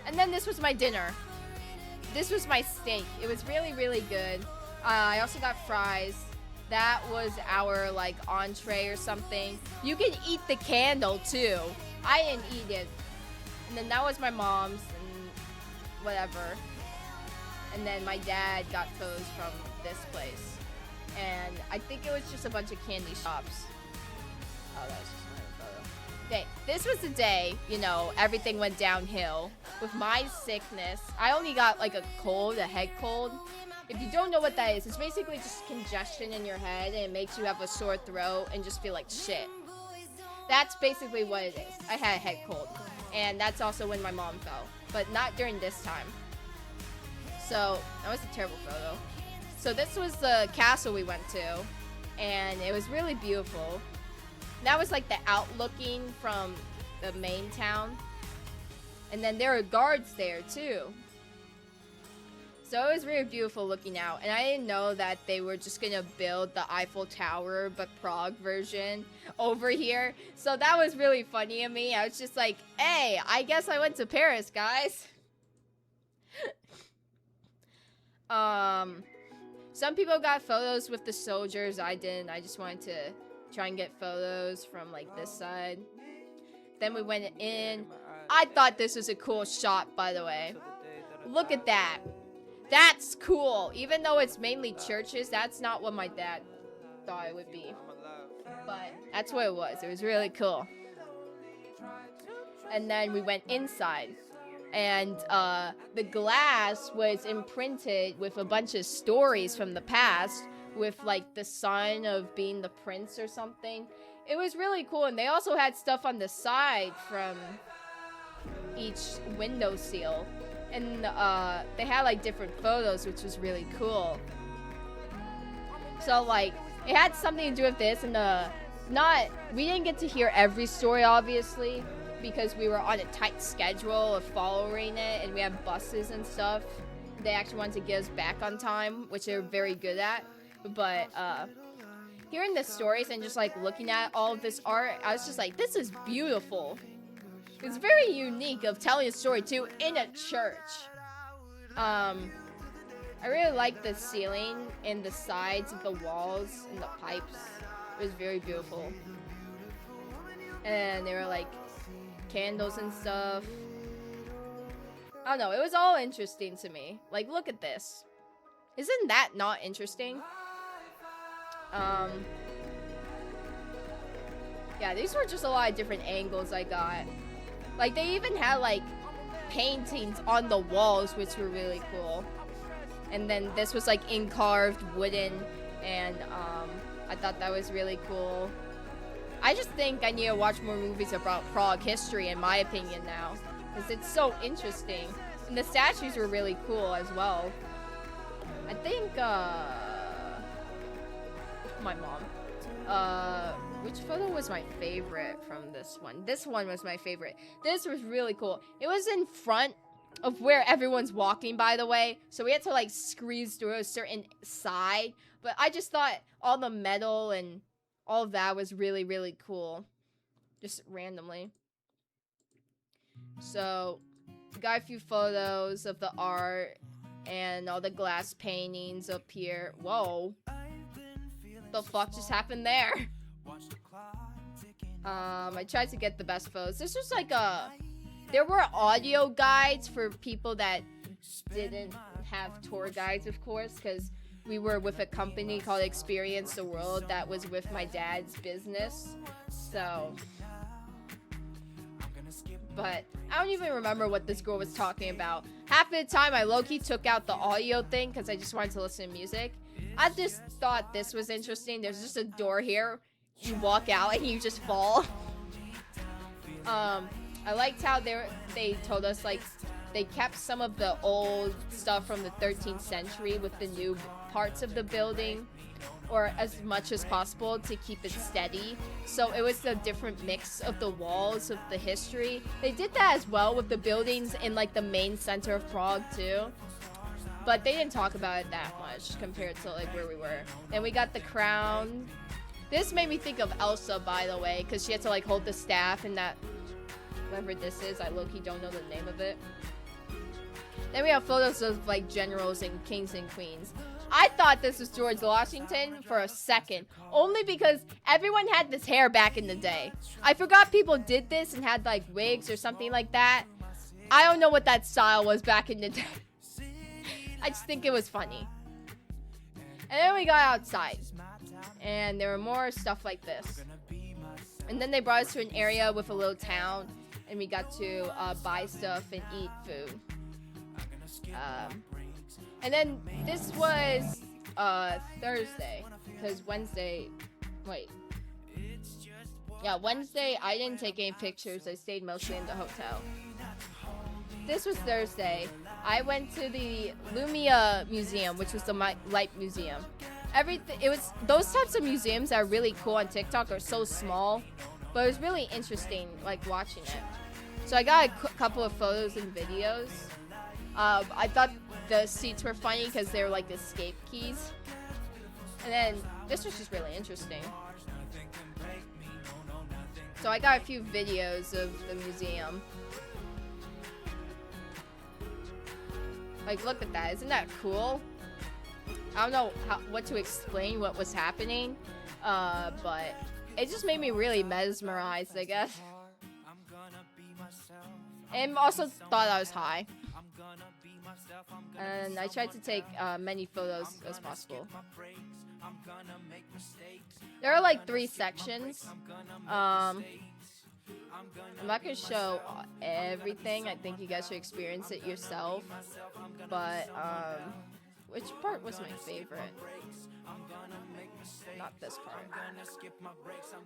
[SPEAKER 2] And then this was my dinner. This was my steak. It was really, really good. I also got fries. That was our like entree or something. You can eat the candle too. I didn't eat it. And then that was my mom's and whatever. And then my dad got photos from this place. And I think it was just a bunch of candy shops. Oh, that was just another photo. Okay, this was the day, you know, everything went downhill. With my sickness, I only got like a cold, a head cold. If you don't know what that is, it's basically just congestion in your head and it makes you have a sore throat and just feel like shit. That's basically what it is. I had a head cold. And that's also when my mom fell. But not during this time. So, that was a terrible photo. So this was the castle we went to. And it was really beautiful. That was like the outlooking from the main town. And then there were guards there too. So it was really beautiful looking out. And I didn't know that they were just gonna build the Eiffel Tower, but Prague version over here. So that was really funny of me. I was just like, hey, I guess I went to Paris, guys. Some people got photos with the soldiers. I didn't. I just wanted to try and get photos from like this side. Then we went in. I thought this was a cool shot, by the way. Look at that. That's cool. Even though it's mainly churches, that's not what my dad thought it would be. But that's what it was. It was really cool. And then we went inside. And the glass was imprinted with a bunch of stories from the past. With like the sign of being the prince or something. It was really cool. And they also had stuff on the side from each window seal. And they had like different photos, which was really cool. So like it had something to do with this, and we didn't get to hear every story obviously because we were on a tight schedule of following it, and we had buses and stuff. They actually wanted to get us back on time, which they were very good at. But hearing the stories and just like looking at all of this art, I was just like, this is beautiful. It's very unique of telling a story too in a church. I really like the ceiling and the sides of the walls and the pipes. It was very beautiful. And they were like candles and stuff. I don't know, it was all interesting to me. Like, look at this. Isn't that not interesting? Yeah, these were just a lot of different angles I got. Like, they even had, like, paintings on the walls, which were really cool. And then this was, like, in-carved wooden, and, I thought that was really cool. I just think I need to watch more movies about Prague history, in my opinion, now. Because it's so interesting. And the statues were really cool, as well. I think, my mom. Which photo was my favorite from this one? This one was my favorite. This was really cool. It was in front of where everyone's walking, by the way. So we had to like squeeze through a certain side. But I just thought all the metal and all of that was really, really cool. Just randomly. So, got a few photos of the art and all the glass paintings up here. Whoa. The fuck just happened there? I tried to get the best photos. This was like there were audio guides for people that didn't have tour guides, of course, because we were with a company called Experience the World that was with my dad's business. So, but I don't even remember what this girl was talking about. Half of the time I low-key took out the audio thing because I just wanted to listen to music. I just thought this was interesting. There's just a door here. You walk out and you just fall. I liked how they told us like they kept some of the old stuff from the 13th century with the new parts of the building, or as much as possible to keep it steady. So it was a different mix of the walls of the history. They did that as well with the buildings in like the main center of Prague too. But they didn't talk about it that much compared to like where we were. Then we got the crown. This made me think of Elsa, by the way, because she had to like hold the staff and that, whatever this is, I low-key don't know the name of it. Then we have photos of like generals and kings and queens. I thought this was George Washington for a second, only because everyone had this hair back in the day. I forgot people did this and had like wigs or something like that. I don't know what that style was back in the day. I just think it was funny. And then we got outside, and there were more stuff like this. And then they brought us to an area with a little town, and we got to buy stuff and eat food. And then this was Thursday, because Wednesday, Wednesday I didn't take any pictures. I stayed mostly in the hotel. This was Thursday. I went to the Lumia Museum, which was the light museum. It was those types of museums that are really cool on TikTok are so small, but it was really interesting, like watching it. So I got a couple of photos and videos. I thought the seats were funny because they were like escape keys. And then this was just really interesting. So I got a few videos of the museum. Like, look at that. Isn't that cool? I don't know what to explain what was happening. But it just made me really mesmerized, I guess. And also thought I was high. And I tried to take many photos as possible. There are like 3 sections. I'm not gonna show everything. I think you guys should experience it yourself. But which part was my favorite? Not this part.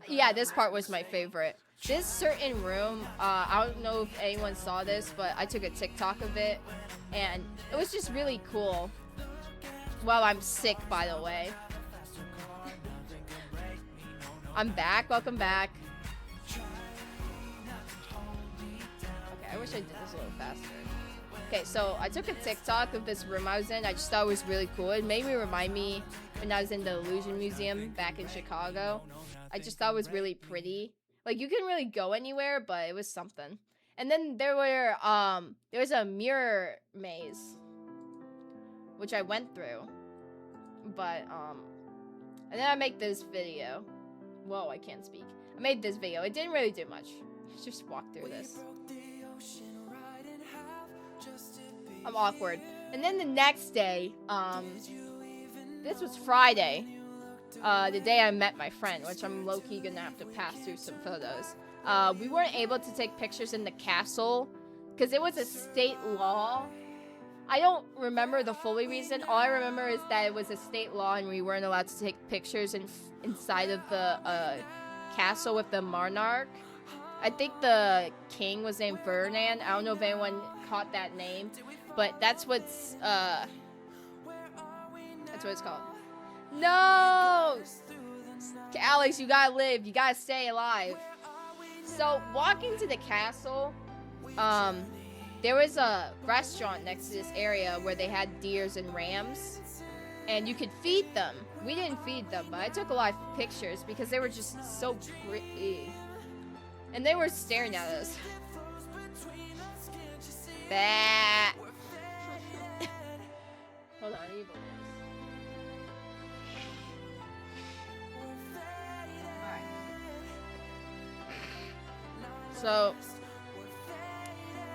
[SPEAKER 2] Yeah, this part was my favorite. This certain room, I don't know if anyone saw this, but I took a TikTok of it, and it was just really cool. Well, I'm sick, by the way. I'm back. Welcome back. Okay, I wish I did this a little faster. Okay, so I took a TikTok of this room I was in. I just thought it was really cool. It made me remind me when I was in the Illusion Museum back in Chicago. I just thought it was really pretty. Like, you couldn't really go anywhere, but it was something. And then there was a mirror maze, which I went through. But, and then I made this video. Whoa, I can't speak. I made this video. It didn't really do much. Just walk through this. I'm awkward. And then the next day, this was Friday, the day I met my friend, which I'm low-key gonna have to pass through some photos. We weren't able to take pictures in the castle because it was a state law. I don't remember the fully reason. All I remember is that it was a state law and we weren't allowed to take pictures inside of the castle with the monarch. I think the king was named Ferdinand. I don't know if anyone caught that name, but that's what it's called. No! Alex, you gotta live. You gotta stay alive. So, walking to the castle, there was a restaurant next to this area where they had deers and rams, and you could feed them. We didn't feed them, but I took a lot of pictures because they were just so pretty. And they were staring at us. Bah. Hold on, I need to Alright. So,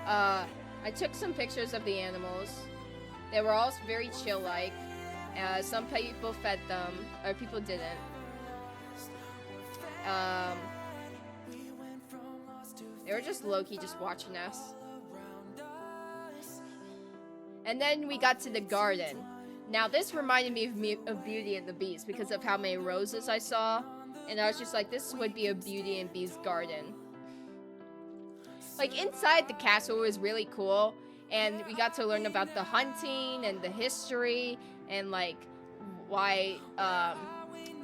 [SPEAKER 2] I took some pictures of the animals. They were all very chill-like. Some people fed them, or people didn't. They were just low-key just watching us. And then we got to the garden. Now, this reminded me of Beauty and the Beast because of how many roses I saw. And I was just like, this would be a Beauty and Beast garden. Like, inside the castle was really cool. And we got to learn about the hunting and the history and, like, why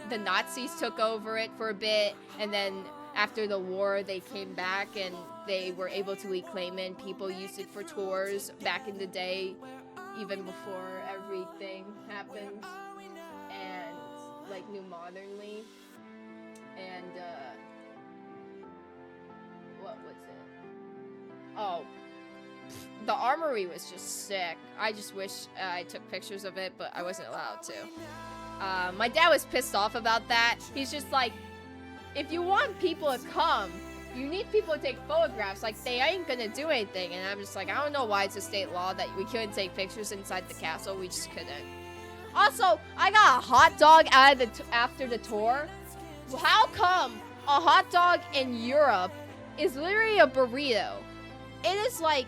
[SPEAKER 2] the Nazis took over it for a bit, and then after the war they came back and they were able to reclaim it. People used it for tours back in the day, even before everything happened, and like New Modernly. And what was it? Oh, the armory was just sick. I just wish I took pictures of it, but I wasn't allowed to. My dad was pissed off about that. He's just like, if you want people to come, you need people to take photographs. Like, they ain't gonna do anything. And I'm just like, I don't know why it's a state law that we couldn't take pictures inside the castle. We just couldn't. Also, I got a hot dog out of after the tour. How come a hot dog in Europe is literally a burrito? It is like,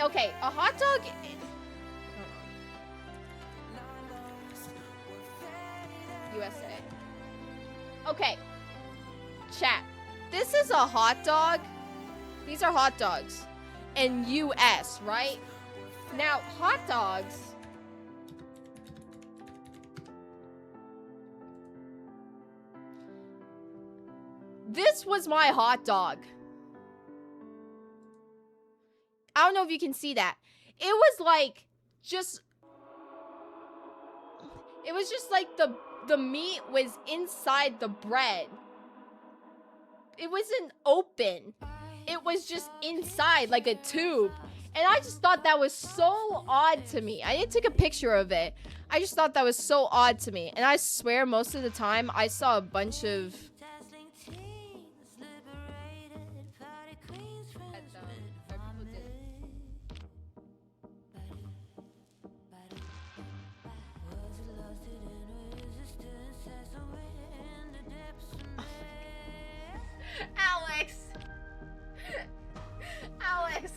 [SPEAKER 2] okay, a hot dog. USA. Okay, chat. This is a hot dog. These are hot dogs in US, right? Now, hot dogs. This was my hot dog. I don't know if you can see that. It was like just like the meat was inside the bread. It wasn't open. It was just inside like a tube. And I just thought that was so odd to me. I didn't take a picture of it. I just thought that was so odd to me. And I swear most of the time I saw a bunch of Alex! Alex!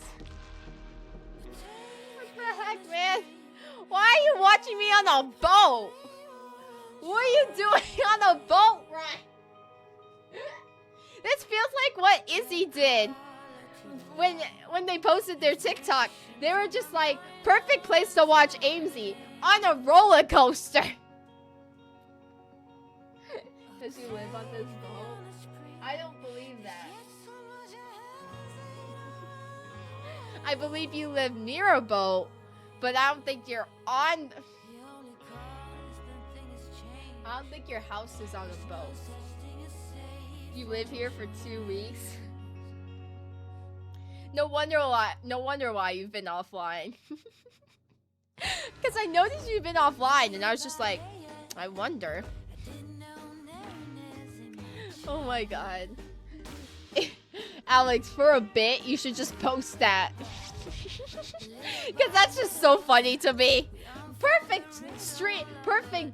[SPEAKER 2] What the heck, man? Why are you watching me on a boat? What are you doing on a boat ride? This feels like what Izzy did when they posted their TikTok. They were just like, perfect place to watch Amesy on a roller coaster. Does she live on this boat? I don't believe that. I believe you live near a boat, but I don't think you're on. I don't think your house is on a boat. You live here for 2 weeks. No wonder why you've been offline. Because I noticed you've been offline, and I was just like, I wonder. Oh my god. Alex, for a bit, you should just post that. Because that's just so funny to me. Perfect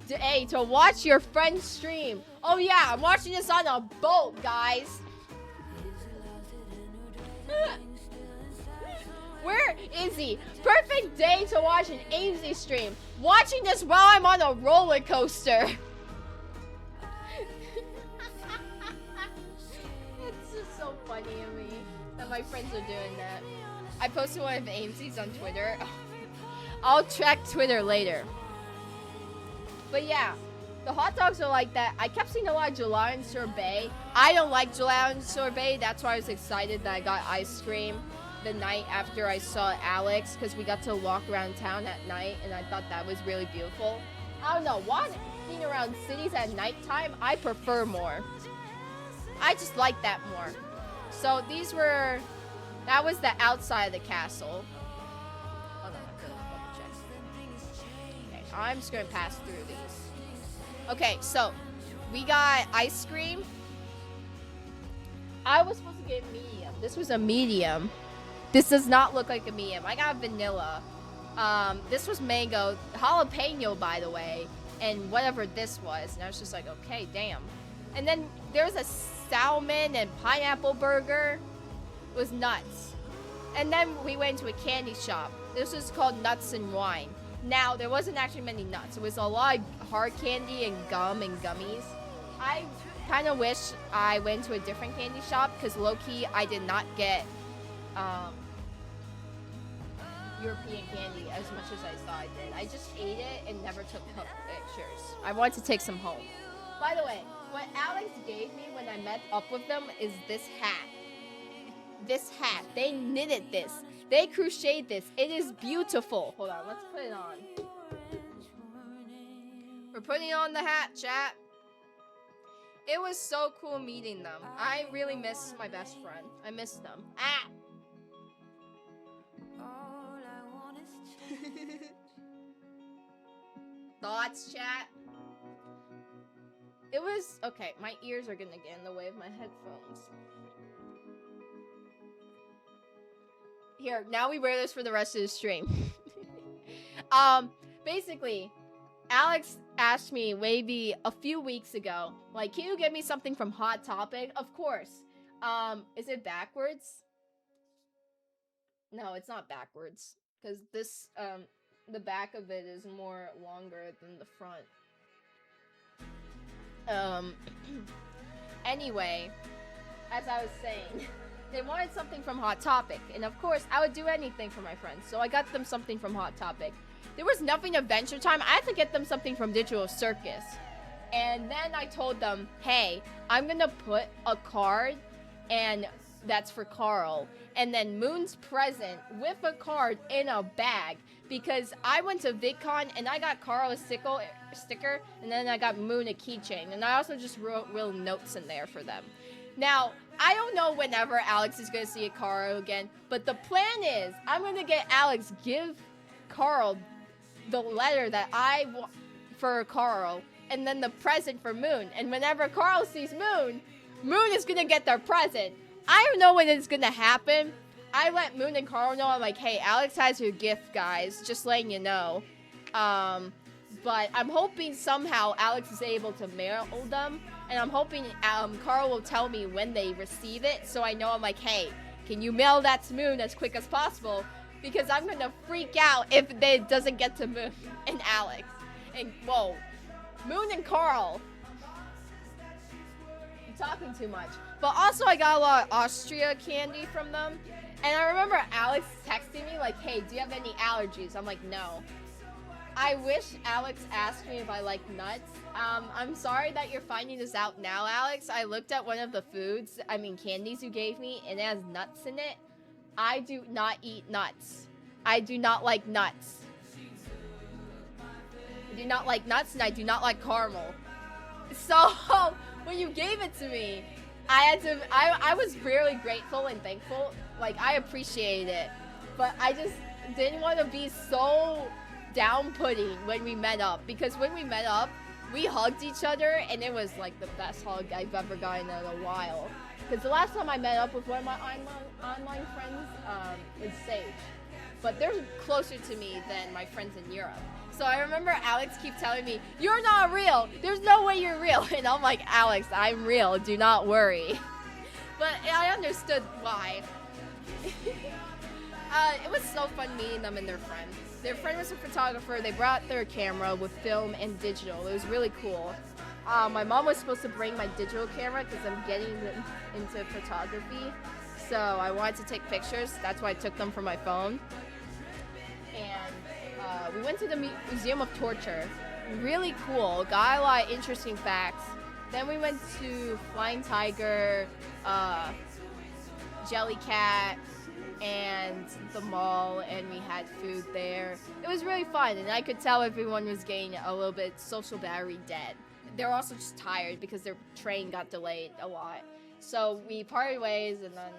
[SPEAKER 2] day to watch your friend's stream. Oh yeah, I'm watching this on a boat, guys. Where is he? Perfect day to watch an Amesy stream. Watching this while I'm on a roller coaster. It's just so funny to me that my friends are doing that. I posted one of Amesy's on Twitter. I'll check Twitter later. But yeah, the hot dogs are like that. I kept seeing a lot of gelato and sorbet. I don't like gelato and sorbet. That's why I was excited that I got ice cream the night after I saw Alex, because we got to walk around town at night, and I thought that was really beautiful. I don't know, walking around cities at nighttime, I prefer more. I just like that more. So that was the outside of the castle. Hold on, I'm gonna double check. Okay, I'm just gonna pass through these. Okay, so we got ice cream. I was supposed to get medium. This was a medium. This does not look like a medium. I got vanilla. This was mango, jalapeno, by the way, and whatever this was. And I was just like, okay, damn. And then there's a salmon and pineapple burger. It was nuts. And then we went to a candy shop. This was called Nuts and Wine. Now, there wasn't actually many nuts. It was a lot of hard candy and gum and gummies. I kind of wish I went to a different candy shop, because low-key, I did not get European candy as much as I thought I did. I just ate it and never took pictures. I wanted to take some home. By the way, what Alex gave me when I met up with them is this hat. This hat. They knitted this. They crocheted this. It is beautiful. Hold on, let's put it on. We're putting on the hat, chat. It was so cool meeting them. I really miss my best friend. I miss them. Ah! Thoughts, chat? It was... Okay, my ears are gonna get in the way of my headphones. Here, now we wear this for the rest of the stream. Basically, Alex asked me maybe a few weeks ago, like, can you get me something from Hot Topic? Of course. Is it backwards? No, it's not backwards. Because this, the back of it is more longer than the front. Anyway, as I was saying, they wanted something from Hot Topic, and of course, I would do anything for my friends, so I got them something from Hot Topic. There was nothing Adventure Time. I had to get them something from Digital Circus. And then I told them, hey, I'm gonna put a card, and that's for Carl, and then Moon's present with a card in a bag, because I went to VidCon and I got Carl a sticker, and then I got Moon a keychain, and I also just wrote real notes in there for them. Now, I don't know whenever Alex is gonna see a Carl again, but the plan is I'm gonna get Alex give Carl the letter that I want for Carl, and then the present for Moon. And whenever Carl sees Moon, Moon is gonna get their present. I don't know when it's gonna happen. I let Moon and Carl know. I'm like, hey, Alex has your gift, guys. Just letting you know. But I'm hoping somehow Alex is able to mail them. And I'm hoping Carl will tell me when they receive it. So I know. I'm like, hey, can you mail that to Moon as quick as possible? Because I'm gonna freak out if it doesn't get to Moon and Alex. And, whoa. Moon and Carl. I'm talking too much. But also, I got a lot of Austria candy from them. And I remember Alex texting me like, hey, do you have any allergies? I'm like, no. I wish Alex asked me if I like nuts. I'm sorry that you're finding this out now, Alex. I looked at one of the candies you gave me, and it has nuts in it. I do not eat nuts. I do not like nuts. I do not like nuts, and I do not like caramel. So, when you gave it to me, I was really grateful and thankful. Like, I appreciated it. But I just didn't want to be so down-putting when we met up. Because when we met up, we hugged each other, and it was, like, the best hug I've ever gotten in a while. Because the last time I met up with one of my online friends was Sage. But they're closer to me than my friends in Europe. So I remember Alex keep telling me, you're not real. There's no way you're real. And I'm like, Alex, I'm real. Do not worry. But I understood why. It was so fun meeting them and their friend. Their friend was a photographer. They brought their camera with film and digital. It was really cool. My mom was supposed to bring my digital camera because I'm getting into photography. So I wanted to take pictures. That's why I took them from my phone. And we went to the Museum of Torture. Really cool. Got a lot of interesting facts. Then we went to Flying Tiger, Jellycat, and the mall, and we had food there. It was really fun, and I could tell everyone was getting a little bit social battery dead. They're also just tired because their train got delayed a lot. So we parted ways, and then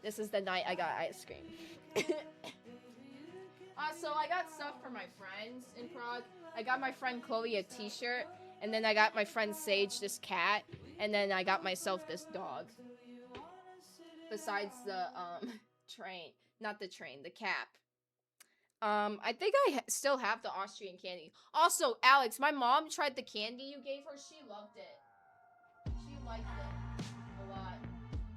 [SPEAKER 2] this is the night I got ice cream. So I got stuff for my friends in Prague. I got my friend Chloe a t-shirt, and then I got my friend Sage this cat, and then I got myself this dog. Besides the the cap. I think I still have the Austrian candy. Also, Alex, my mom tried the candy you gave her. She loved it. She liked it a lot.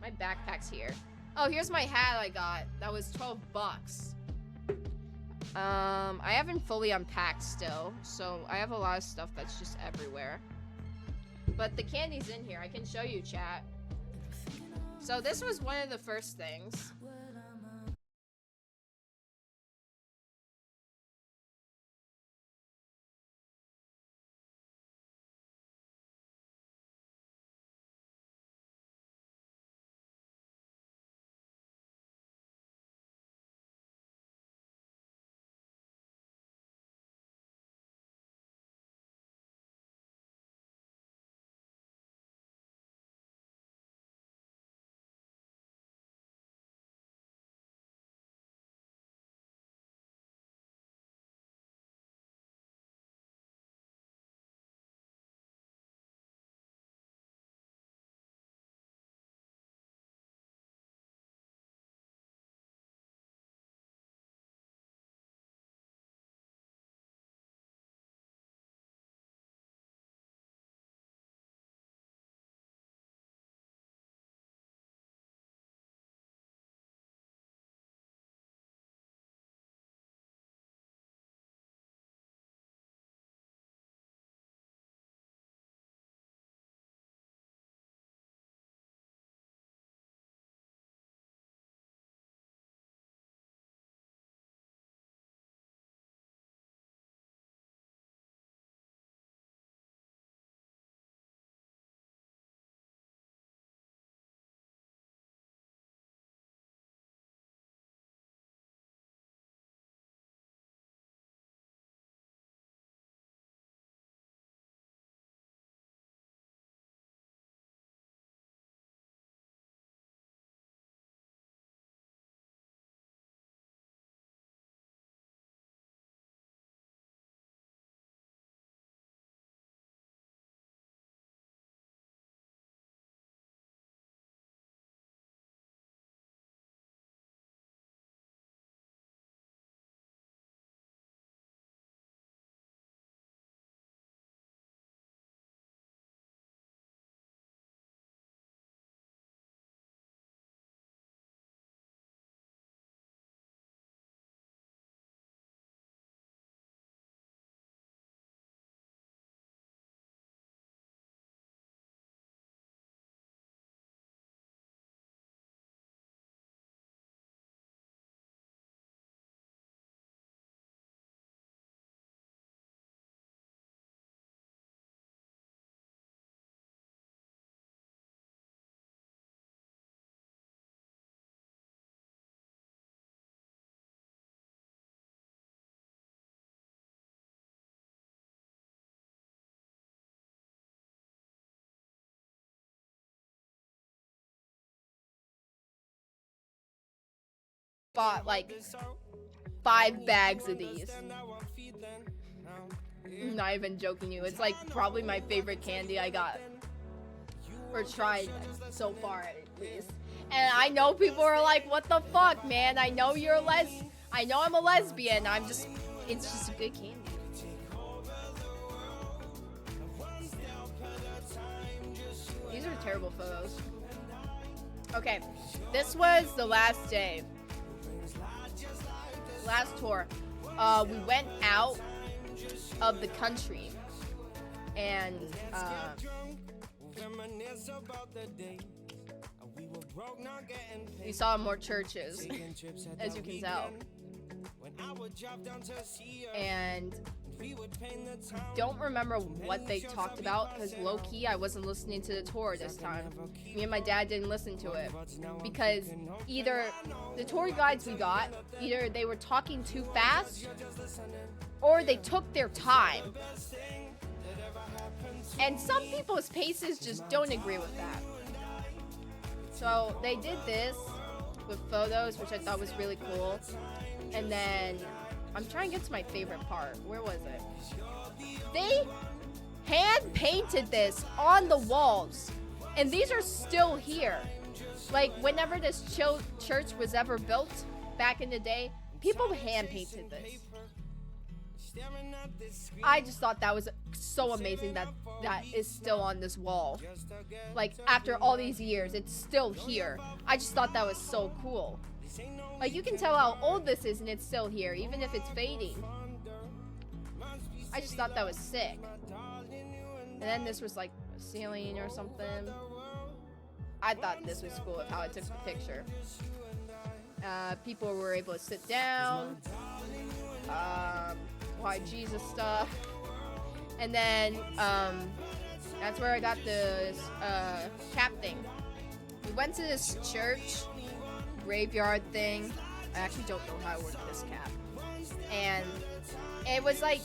[SPEAKER 2] My backpack's here. Oh, here's my hat I got. That was $12. I haven't fully unpacked still, so I have a lot of stuff that's just everywhere. But the candy's in here. I can show you, chat. So this was one of the first things. bought like 5 bags of these. I'm not even joking you. It's like probably my favorite candy I got. Or tried so far at least. And I know people are like, what the fuck, man? I know you're a I know I'm a lesbian. It's just a good candy. These are terrible photos. Okay, this was the last day. Last tour. We went out of the country. And, we saw more churches, as you can tell. And don't remember what they talked about, because low-key I wasn't listening to the tour this time. Me and my dad didn't listen to it, because either the tour guides we got, either they were talking too fast, or they took their time. And some people's paces just don't agree with that. So they did this with photos, which I thought was really cool. And then I'm trying to get to my favorite part. Where was it? They hand painted this on the walls. And these are still here. Like, whenever this church was ever built back in the day, people hand painted this. I just thought that was so amazing that is still on this wall. Like, after all these years, it's still here. I just thought that was so cool. Like, you can tell how old this is and it's still here, even if it's fading. I just thought that was sick. And then this was like a ceiling or something. I thought this was cool of how I took the picture. People were able to sit down. Why Jesus stuff. And then, that's where I got this, cap thing. We went to this church graveyard thing. I actually don't know how I worked this cap. And it was like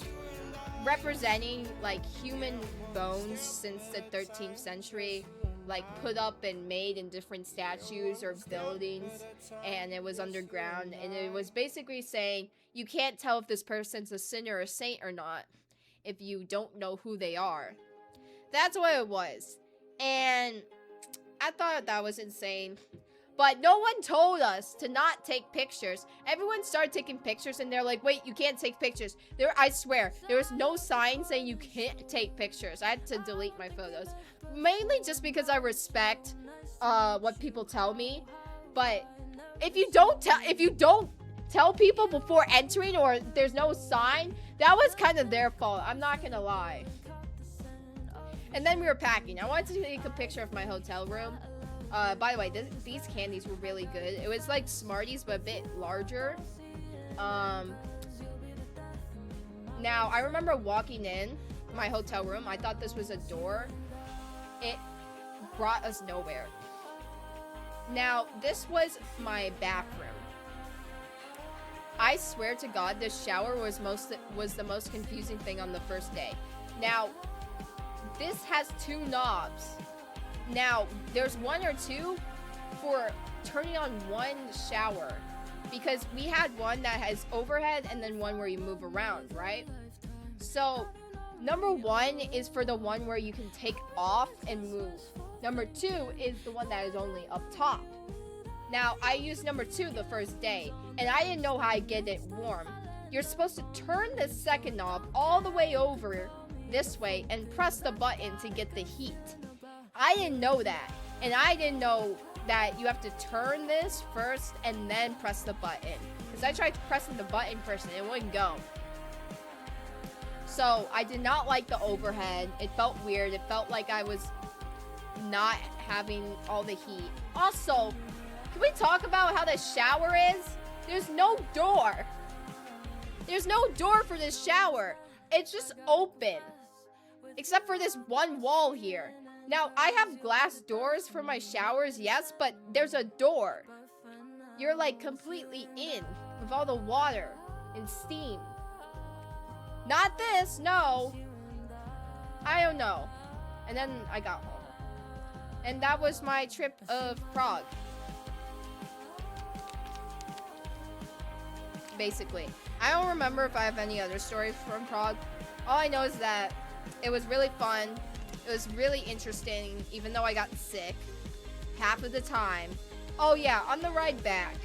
[SPEAKER 2] representing like human bones since the 13th century, like put up and made in different statues or buildings, and it was underground, and it was basically saying you can't tell if this person's a sinner or a saint or not if you don't know who they are. That's what it was. And I thought that was insane. But no one told us to not take pictures. Everyone started taking pictures, and they're like, wait, you can't take pictures. I swear, there was no sign saying you can't take pictures. I had to delete my photos. Mainly just because I respect what people tell me. But if you don't tell people before entering, or there's no sign, that was kind of their fault. I'm not gonna lie. And then we were packing. I wanted to take a picture of my hotel room. By the way, these candies were really good. It was like Smarties, but a bit larger. Now, I remember walking in my hotel room. I thought this was a door. It brought us nowhere. Now, this was my bathroom. I swear to God, this shower was the most confusing thing on the first day. Now, this has 2 knobs. Now, there's 1 or 2 for turning on one shower, because we had one that has overhead and then one where you move around, right? So, number 1 is for the one where you can take off and move. Number 2 is the one that is only up top. Now, I used number 2 the first day, and I didn't know how to get it warm. You're supposed to turn the second knob all the way over this way and press the button to get the heat. I didn't know that, and I didn't know that you have to turn this first and then press the button, because I tried pressing the button first and it wouldn't go. So I did not like the overhead. It felt weird. It felt like I was not having all the heat. Also, can we talk about how the shower is? There's no door. There's no door for this shower. It's just open, except for this one wall here. Now, I have glass doors for my showers, yes, but there's a door. You're like completely in with all the water and steam. Not this, no. I don't know. And then I got home. And that was my trip of Prague. basically. I don't remember if I have any other stories from Prague. All I know is that it was really fun. It was really interesting, even though I got sick half of the time. Oh yeah, on the ride back.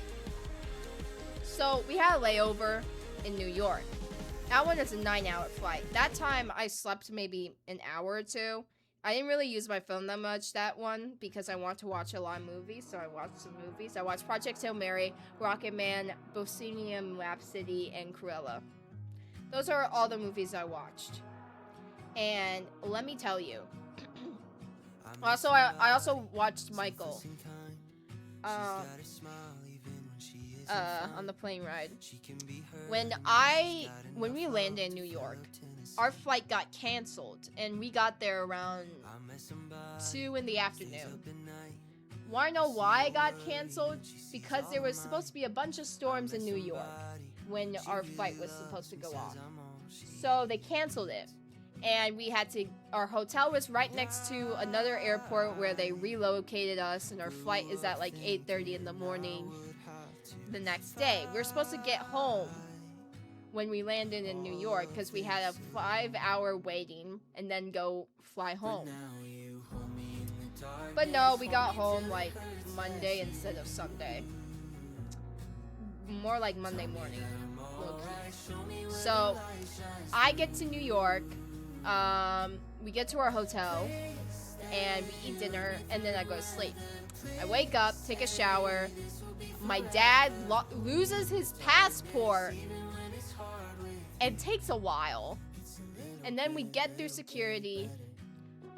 [SPEAKER 2] So we had a layover in New York. That one is a 9-hour flight. That time I slept maybe an hour or two. I didn't really use my phone that much that one because I want to watch a lot of movies, so I watched some movies. I watched Project Hail Mary, Rocket Man, Bohemian Rhapsody, and Cruella. Those are all the movies I watched. And let me tell you. I also watched Michael. On the plane ride. When we landed in New York, our flight got canceled, and we got there around 2 in the afternoon. Wanna know why it got canceled? Because there was supposed to be a bunch of storms in New York when our flight was supposed to go off. So they canceled it. And our hotel was right next to another airport where they relocated us, and our flight is at like 8:30 in the morning the next day. We were supposed to get home when we landed in New York because we had a 5-hour waiting and then go fly home. But no, we got home like Monday instead of Sunday. More like Monday morning. So I get to New York. We get to our hotel and we eat dinner, and then I go to sleep. I wake up, take a shower. My dad loses his passport. It takes a while. And then we get through security.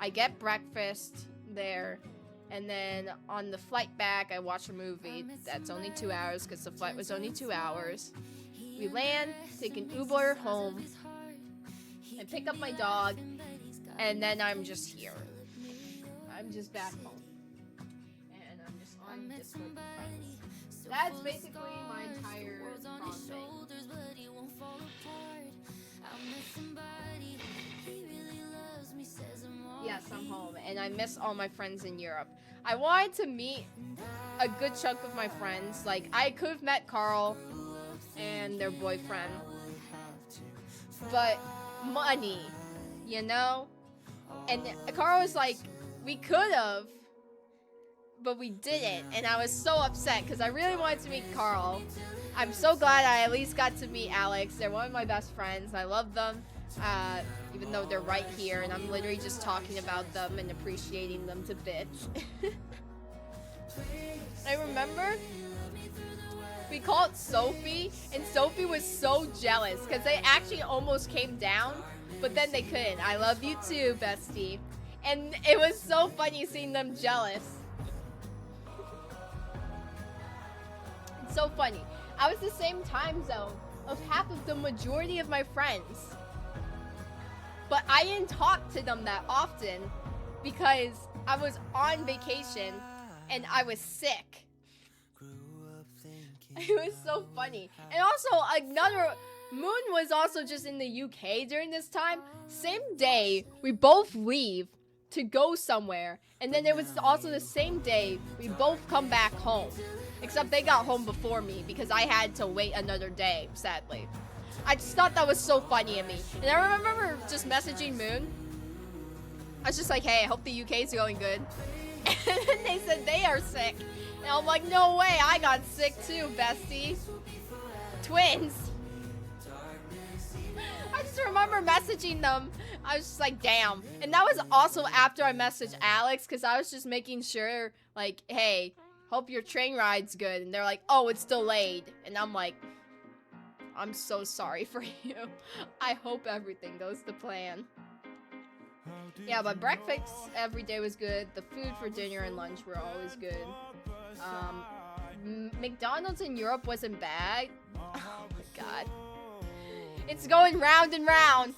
[SPEAKER 2] I get breakfast there. And then on the flight back, I watch a movie that's only 2 hours because the flight was only 2 hours. We land, take an Uber home. I pick up my dog. And then I'm just here. I'm just back home. And I'm just on Discord with friends. That's basically my entire prom thing. Yes, I'm home, and I miss all my friends in Europe. I wanted to meet a good chunk of my friends. Like, I could have met Carl and their boyfriend. But money, you know? And Carl was like, we could have, but we didn't. And I was so upset because I really wanted to meet Carl. I'm so glad I at least got to meet Alex. They're one of my best friends. I love them, even though they're right here. And I'm literally just talking about them and appreciating them to bitch. I remember we called Sophie, and Sophie was so jealous because they actually almost came down, but then they couldn't. I love you too, bestie. And it was so funny seeing them jealous. It's so funny. I was the same time zone of half of the majority of my friends. But I didn't talk to them that often because I was on vacation and I was sick. It was so funny. And also Moon was also just in the UK during this time. Same day, we both leave to go somewhere. And then it was also the same day we both come back home. Except they got home before me because I had to wait another day, sadly. I just thought that was so funny of me. And I remember just messaging Moon. I was just like, hey, I hope the UK's going good. And then they said they are sick. And I'm like, no way, I got sick too, bestie. Twins. I just remember messaging them. I was just like, damn. And that was also after I messaged Alex because I was just making sure, like, hey, hope your train ride's good. And they're like, oh, it's delayed. And I'm like, I'm so sorry for you. I hope everything goes to plan. Yeah, but breakfast every day was good. The food for dinner and lunch were always good. McDonald's in Europe wasn't bad. Oh my god. It's going round and round.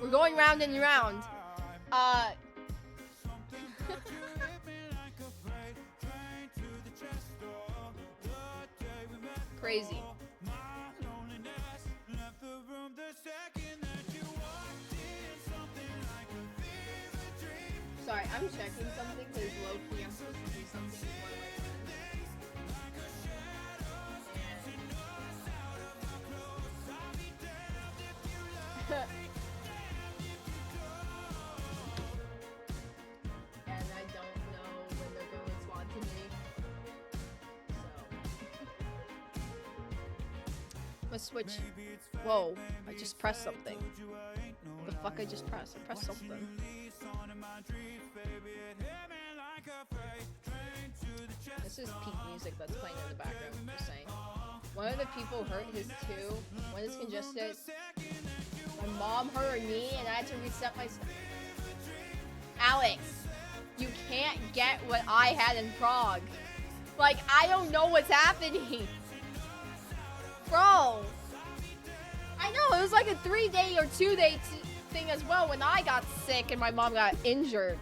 [SPEAKER 2] We're going round and round. Crazy. Sorry, I'm checking something because low-key I'm supposed to do something with one of my friends. gonna switch. Whoa, I just pressed something. The fuck I just pressed? I pressed something. This is peak music that's playing in the background, I'm just saying. One of the people hurt his too. One is congested. My mom hurt her knee and I had to reset my stuff. Alex, you can't get what I had in Prague. Like, I don't know what's happening. Bro. I know, it was like a 3-day or 2-day thing as well when I got sick and my mom got injured.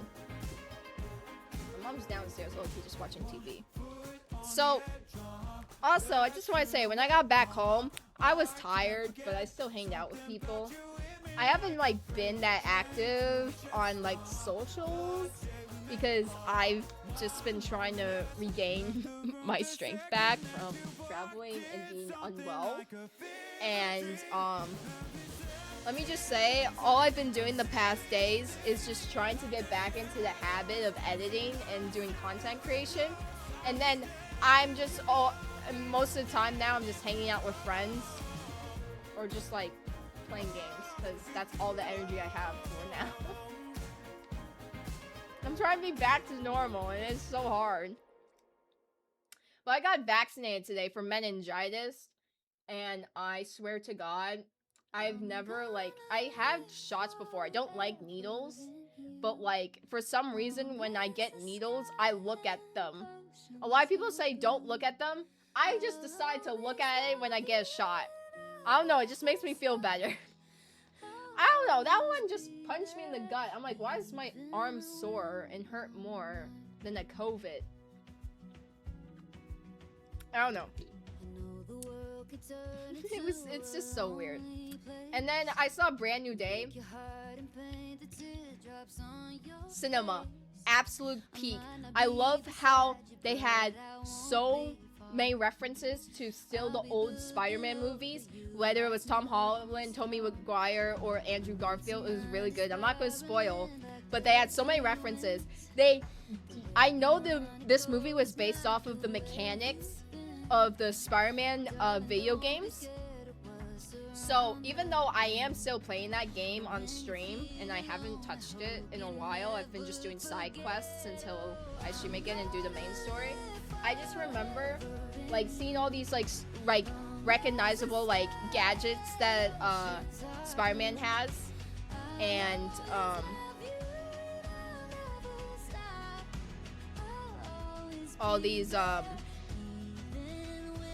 [SPEAKER 2] My mom's downstairs, low-key, just watching TV. So, also, I just want to say, when I got back home, I was tired, but I still hanged out with people. I haven't, like, been that active on, like, socials because I've just been trying to regain my strength back from traveling and being unwell. And, let me just say, all I've been doing the past days is just trying to get back into the habit of editing and doing content creation. And then I'm just most of the time now I'm just hanging out with friends or just like playing games because that's all the energy I have for now. I'm trying to be back to normal and it's so hard. But I got vaccinated today for meningitis and I swear to God, I've never I had shots before. I don't like needles, but like for some reason when I get needles, I look at them. A lot of people say don't look at them. I just decide to look at it when I get a shot. I don't know, it just makes me feel better. I don't know, that one just punched me in the gut. I'm like, why is my arm sore and hurt more than a COVID? I don't know. It's just so weird. And then I saw Brand New Day. Cinema. Absolute peak. I love how they had so many references to still the old Spider-Man movies. Whether it was Tom Holland, Tobey Maguire, or Andrew Garfield. It was really good. I'm not going to spoil. But they had so many references. I know this movie was based off of the mechanics of the Spider-Man video games. So even though I am still playing that game on stream and I haven't touched it in a while, I've been just doing side quests until I stream again and do the main story. I just remember like seeing all these like recognizable like gadgets that Spider-Man has, and all these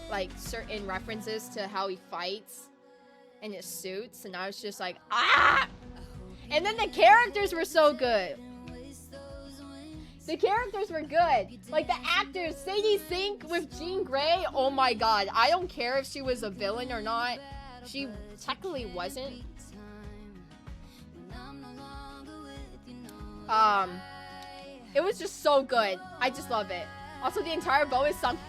[SPEAKER 2] like certain references to how he fights and his suits, and I was just like, ah! And then the characters were so good. The characters were good. Like the actors, Sadie Sink with Jean Grey, oh my god. I don't care if she was a villain or not. She technically wasn't. It was just so good. I just love it. Also, the entire bow is Alex!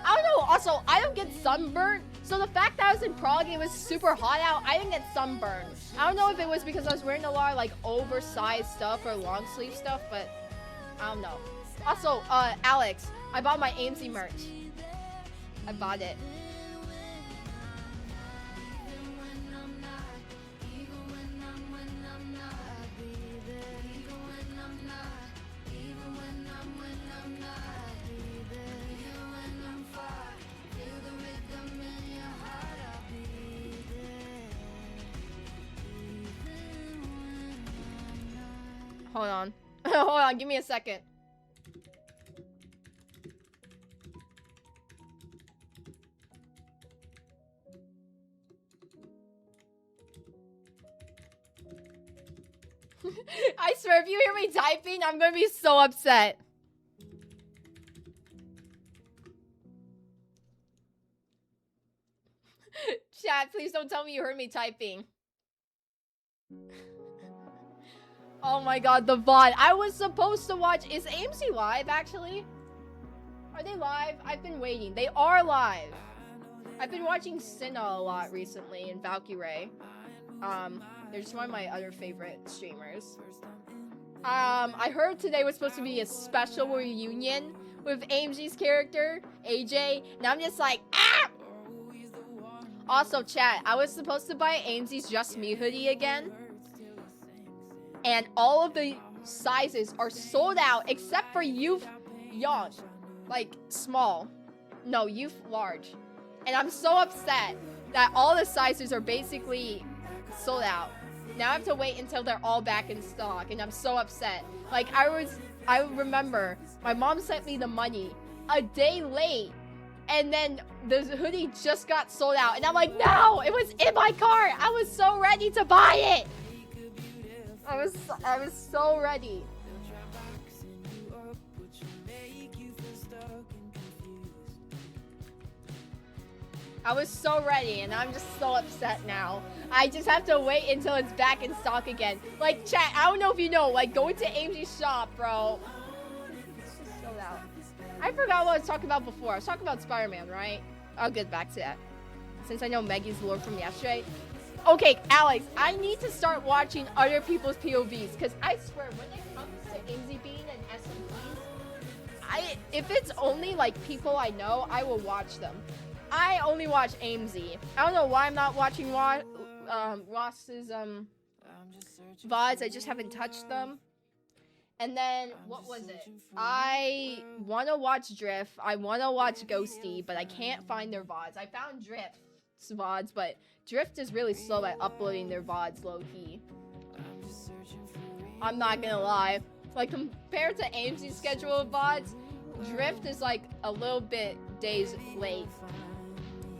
[SPEAKER 2] I don't know, also, I don't get sunburned. So the fact that I was in Prague, it was super hot out, I didn't get sunburned. I don't know if it was because I was wearing a lot of like oversized stuff or long sleeve stuff, but I don't know. Also, Alex, I bought my AMC merch. I bought it. Hold on. Hold on, give me a second. I swear, if you hear me typing, I'm gonna be so upset. Chat, please don't tell me you heard me typing. Oh my god, the VOD. I was supposed to watch... Is AMC live, actually? Are they live? I've been waiting. They are live. I've been watching Cinna a lot recently and Valkyrie. They're just one of my other favorite streamers. I heard today was supposed to be a special reunion with AMG's character, AJ, and I'm just like, ah! Also, chat, I was supposed to buy AMG's Just Me hoodie again, and all of the sizes are sold out except for youth young, like small. No, youth large. And I'm so upset that all the sizes are basically sold out. Now I have to wait until they're all back in stock, and I'm so upset. Like, I remember my mom sent me the money a day late, and then the hoodie just got sold out, and I'm like, no, it was in my cart. I was so ready to buy it. I was so ready. I was so ready, and I'm just so upset now. I just have to wait until it's back in stock again. Like, chat, I don't know if you know, like, going to AMG's shop, bro. It's just sold out. I forgot what I was talking about before. I was talking about Spider-Man, right? I'll get back to that, since I know Maggie's lore from yesterday. Okay, Alex, I need to start watching other people's POVs, because I swear, when it comes to AMZ Bean and SMPs, if it's only, like, people I know, I will watch them. I only watch AMZ. I don't know why I'm not watching Ross's VODs. I just haven't touched them. And then, what was it? I want to watch Drift. I want to watch Ghosty, but I can't find their VODs. I found Drift's VODs, but Drift is really slow at uploading their VODs low-key. I'm not gonna lie. Like, compared to AMZ's schedule of VODs, Drift is like a little bit days late.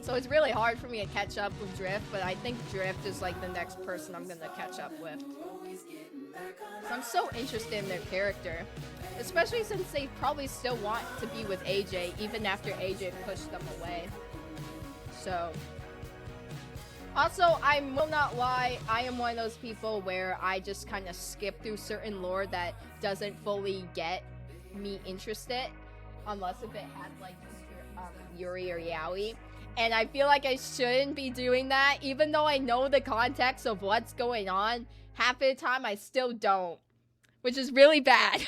[SPEAKER 2] So it's really hard for me to catch up with Drift, but I think Drift is like the next person I'm gonna catch up with. So I'm so interested in their character, especially since they probably still want to be with AJ even after AJ pushed them away. So, also, I will not lie, I am one of those people where I just kind of skip through certain lore that doesn't fully get me interested, unless if it had like Yuri or Yaoi. And I feel like I shouldn't be doing that, even though I know the context of what's going on. Half of the time, I still don't, which is really bad.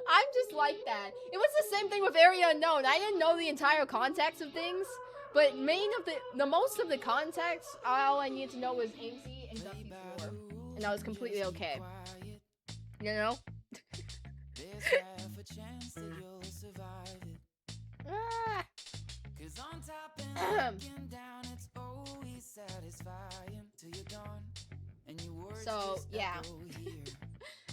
[SPEAKER 2] I'm just like that. It was the same thing with Area Unknown. I didn't know the entire context of things, but most of the context, all I needed to know was AMZ and Duffy's lore, and I was completely okay. You know? Ah. So, yeah.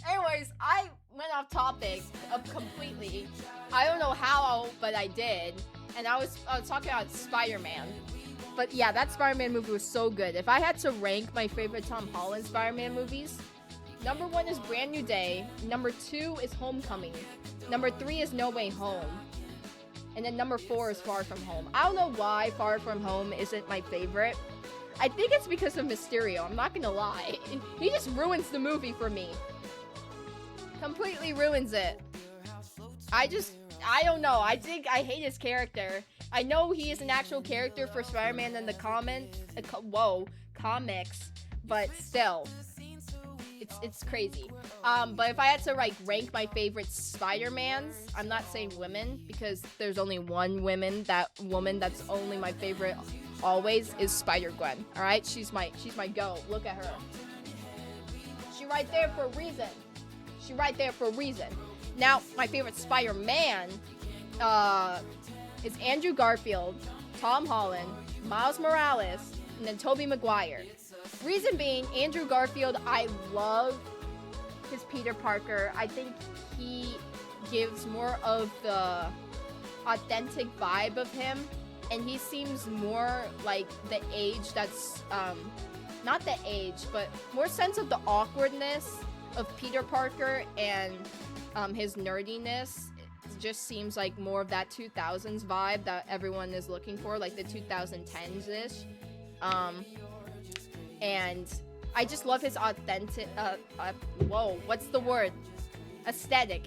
[SPEAKER 2] Anyways, I went off topic completely. I don't know how, but I did. And I was talking about Spider-Man. But yeah, that Spider-Man movie was so good. If I had to rank my favorite Tom Holland Spider-Man movies, number 1 is Brand New Day. Number 2 is Homecoming. Number 3 is No Way Home. And then number 4 is Far From Home. I don't know why Far From Home isn't my favorite. I think it's because of Mysterio, I'm not gonna lie. He just ruins the movie for me. Completely ruins it. I don't know. I hate his character. I know he is an actual character for Spider-Man in the comics, but still. It's crazy. But if I had to like rank my favorite Spider-Mans, I'm not saying women because there's only one woman that's only my favorite always is Spider-Gwen. All right, she's my go. Look at her. She right there for a reason. Now my favorite Spider-Man is Andrew Garfield, Tom Holland, Miles Morales, and then Tobey Maguire. Reason being, Andrew Garfield, I love his Peter Parker. I think he gives more of the authentic vibe of him, and he seems more like the age that's, not the age, but more sense of the awkwardness of Peter Parker and his nerdiness. It just seems like more of that 2000s vibe that everyone is looking for, like the 2010s-ish. And I just love his authentic, what's the word? Aesthetic.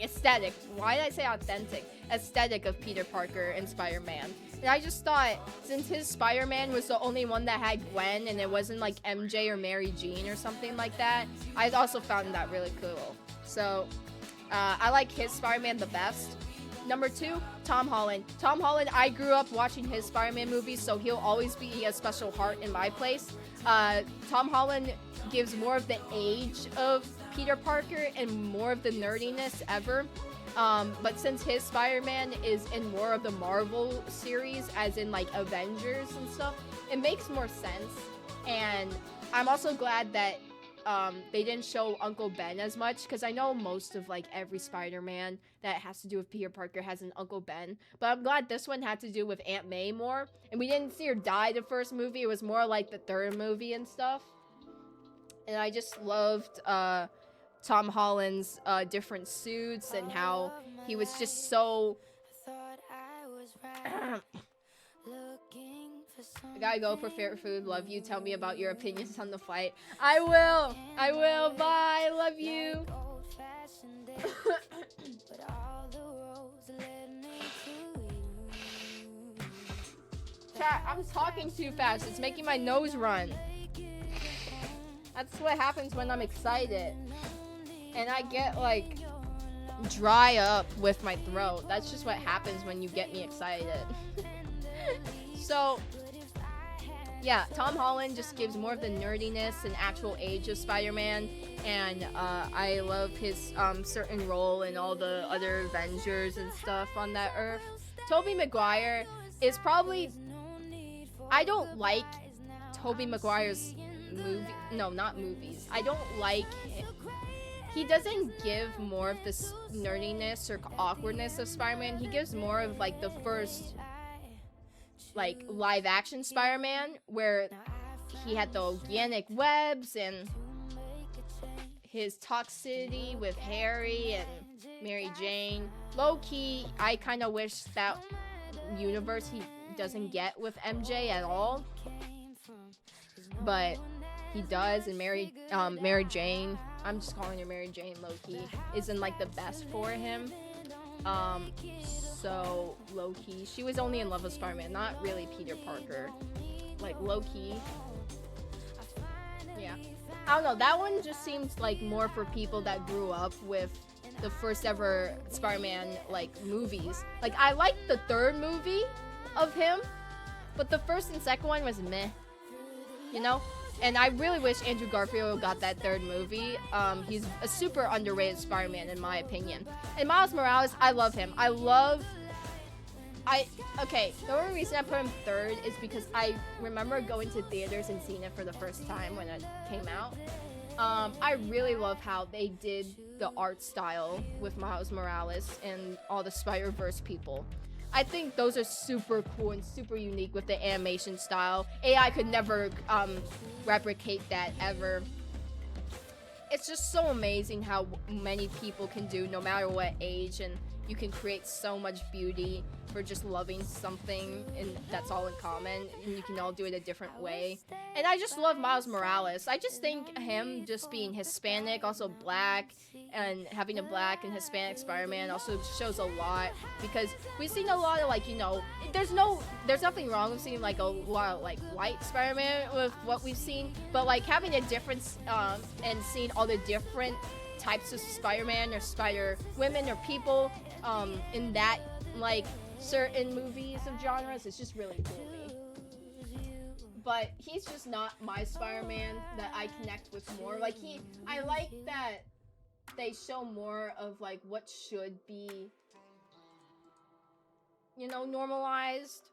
[SPEAKER 2] Why did I say authentic? Aesthetic of Peter Parker and Spider-Man. And I just thought, since his Spider-Man was the only one that had Gwen and it wasn't like MJ or Mary Jane or something like that, I also found that really cool. So, I like his Spider-Man the best. Number 2, Tom Holland. Tom Holland, I grew up watching his Spider-Man movies, so he'll always be a special heart in my place. Tom Holland gives more of the age of Peter Parker and more of the nerdiness ever. But since his Spider-Man is in more of the Marvel series, as in like Avengers and stuff, it makes more sense. And I'm also glad that they didn't show Uncle Ben as much, because I know most of like every Spider-Man that has to do with Peter Parker has an Uncle Ben, but I'm glad this one had to do with Aunt May more, and we didn't see her die the first movie. It was more like the third movie and stuff. And I just loved Tom Holland's different suits and how he was just so I gotta go for favorite food. Love you. Tell me about your opinions on the fight. I will. Bye. Love you. Chat, I'm talking too fast. It's making my nose run. That's what happens when I'm excited. And I get like dry up with my throat. That's just what happens when you get me excited. So yeah, Tom Holland just gives more of the nerdiness and actual age of Spider-Man, and I love his certain role in all the other Avengers and stuff on that Earth. Tobey Maguire is probably... I don't like Tobey Maguire's not movies. I don't like... He doesn't give more of this nerdiness or awkwardness of Spider-Man. He gives more of like the first like live action Spider-Man, where he had the organic webs and his toxicity with Harry and Mary Jane. Low-key, I kind of wish that universe he doesn't get with MJ at all, but he does. And Mary Jane, I'm just calling her Mary Jane, low-key, isn't like the best for him. So low-key, she was only in love with Spider-Man, not really Peter Parker. Like low-key, yeah. I don't know, that one just seems like more for people that grew up with the first ever Spider-Man like movies. Like I liked the third movie of him, but the first and second one was meh, you know? And I really wish Andrew Garfield got that third movie. He's a super underrated Spider-Man in my opinion. And Miles Morales, I love him. Okay, the only reason I put him third is because I remember going to theaters and seeing it for the first time when it came out. I really love how they did the art style with Miles Morales and all the Spider-Verse people. I think those are super cool and super unique with the animation style. AI could never replicate that ever. It's just so amazing how many people can do no matter what age, and you can create so much beauty for just loving something, and that's all in common, and you can all do it a different way. And I just love Miles Morales. I just think him just being Hispanic, also black, and having a black and Hispanic Spider-Man also shows a lot, because we've seen a lot of, like, you know, there's nothing wrong with seeing like a lot of like white Spider-Man with what we've seen, but like having a difference and seeing all the different types of Spider-Man or Spider-Women or people in that like certain movies of genres, it's just really cool to me. But he's just not my Spider-Man that I connect with more. Like I like that they show more of like what should be, you know, normalized.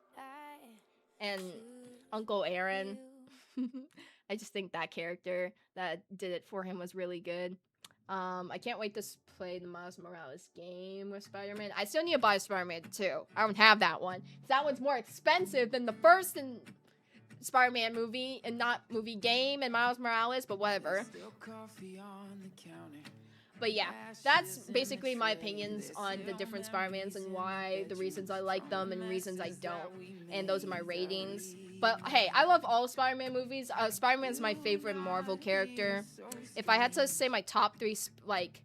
[SPEAKER 2] And Uncle Aaron, I just think that character that did it for him was really good. I can't wait to play the Miles Morales game with Spider-Man. I still need to buy Spider-Man 2. I don't have that one. That one's more expensive than the first Spider-Man movie, and not movie game, and Miles Morales, but whatever. But yeah, that's basically my opinions on the different Spider-Mans and why, the reasons I like them and reasons I don't. And those are my ratings. But hey, I love all Spider-Man movies. Spider-Man's my favorite Marvel character. If I had to say my top 3 like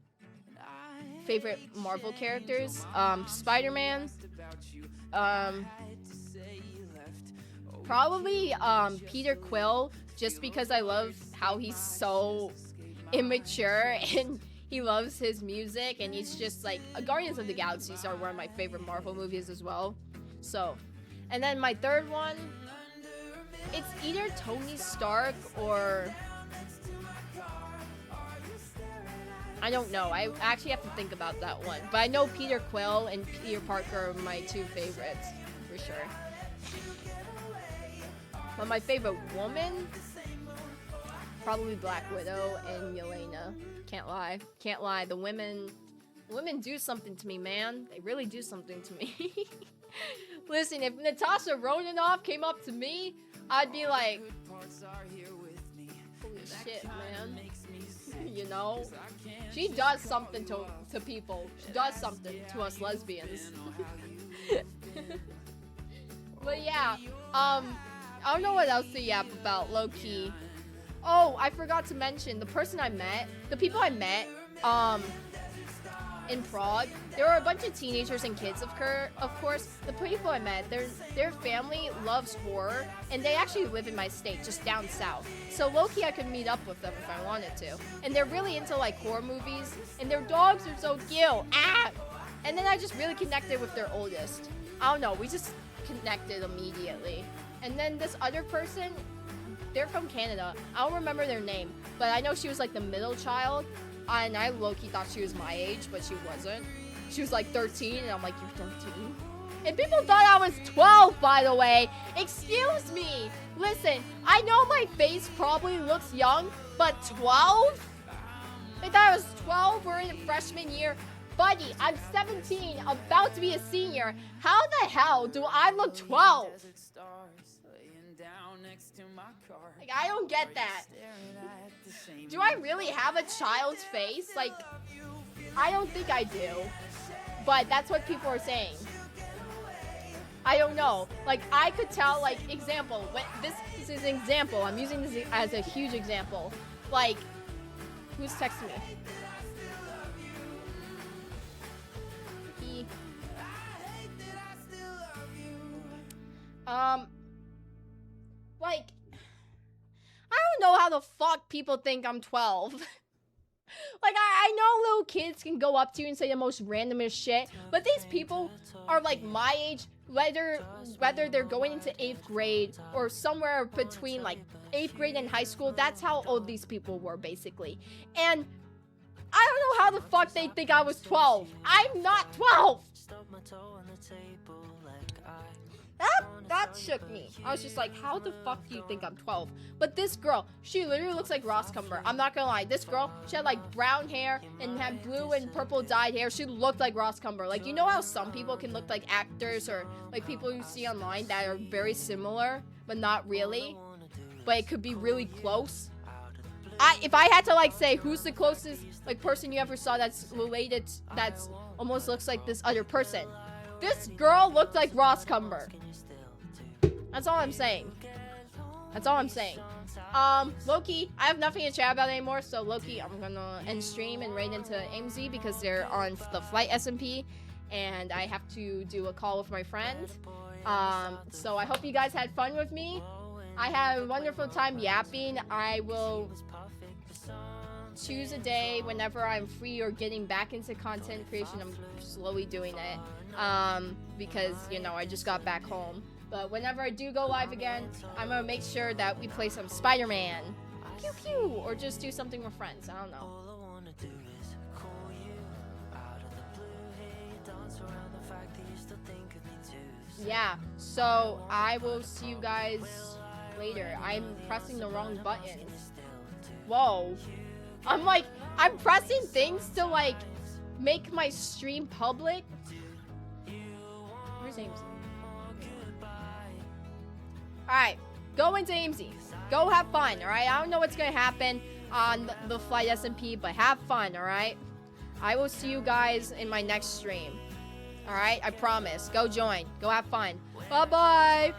[SPEAKER 2] favorite Marvel characters, Spider-Man, probably Peter Quill, just because I love how he's so immature and he loves his music, and he's just like Guardians of the Galaxies are one of my favorite Marvel movies as well. So, and then my third one, it's either Tony Stark or I don't know. I actually have to think about that one. But I know Peter Quill and Peter Parker are my two favorites for sure. But my favorite woman, probably Black Widow and Yelena. Can't lie. Can't lie. The women do something to me, man. They really do something to me. Listen, if Natasha Romanoff came up to me, I'd be like, holy shit, man. You know? She does something to people. She does something to us lesbians. But yeah, I don't know what else to yap about, low-key. Oh, I forgot to mention, the people I met, in Prague, there were a bunch of teenagers and kids, of course. The people I met, their family loves horror, and they actually live in my state, just down south. So low-key, I could meet up with them if I wanted to. And they're really into, like, horror movies, and their dogs are so cute. Ah! And then I just really connected with their oldest. I don't know, we just connected immediately. And then this other person, they're from Canada. I don't remember their name, but I know she was, like, the middle child. And I low-key thought she was my age, but she wasn't. She was like 13, and I'm like, you're 13? And people thought I was 12, by the way. Excuse me. Listen, I know my face probably looks young, but 12? They thought I was 12. We're in freshman year. Buddy, I'm 17, about to be a senior. How the hell do I look 12? Like, I don't get that. Do I really have a child's face? Like, I don't think I do. But that's what people are saying. I don't know. Like, I could tell, like, example. This is an example. I'm using this as a huge example. Like, who's texting me? Like, I don't know how the fuck people think I'm 12. Like, I know little kids can go up to you and say the most randomest shit, but these people are like my age, whether they're going into 8th grade or somewhere between like 8th grade and high school. That's how old these people were, basically. And I don't know how the fuck they think I was 12. I'm not 12! That shook me. I was just like, how the fuck do you think I'm 12? But this girl, she literally looks like Ross Cumber. I'm not gonna lie. This girl, she had like brown hair and had blue and purple dyed hair. She looked like Ross Cumber. Like, you know how some people can look like actors or like people you see online that are very similar, but not really? But it could be really close. If I had to like say who's the closest like person you ever saw that's related, that's almost looks like this other person, this girl looked like Ross Cumber. That's all I'm saying. That's all I'm saying. Loki, I have nothing to chat about anymore, so Loki, I'm gonna end stream and raid into AMZ because they're on the flight SMP, and I have to do a call with my friend. So I hope you guys had fun with me. I had a wonderful time yapping. I will choose a day whenever I'm free or getting back into content creation. I'm slowly doing it because, you know, I just got back home. But whenever I do go live again, I'm gonna make sure that we play some Spider-Man. Pew pew! Or just do something with friends. I don't know. Yeah, so I will see you guys later. I'm pressing the wrong buttons. Whoa. I'm pressing things to, like, make my stream public. Where's AMZ? Alright, go into AMZ. Go have fun, alright? I don't know what's gonna happen on the flight SMP, but have fun, alright? I will see you guys in my next stream. Alright, I promise. Go join. Go have fun. Bye-bye!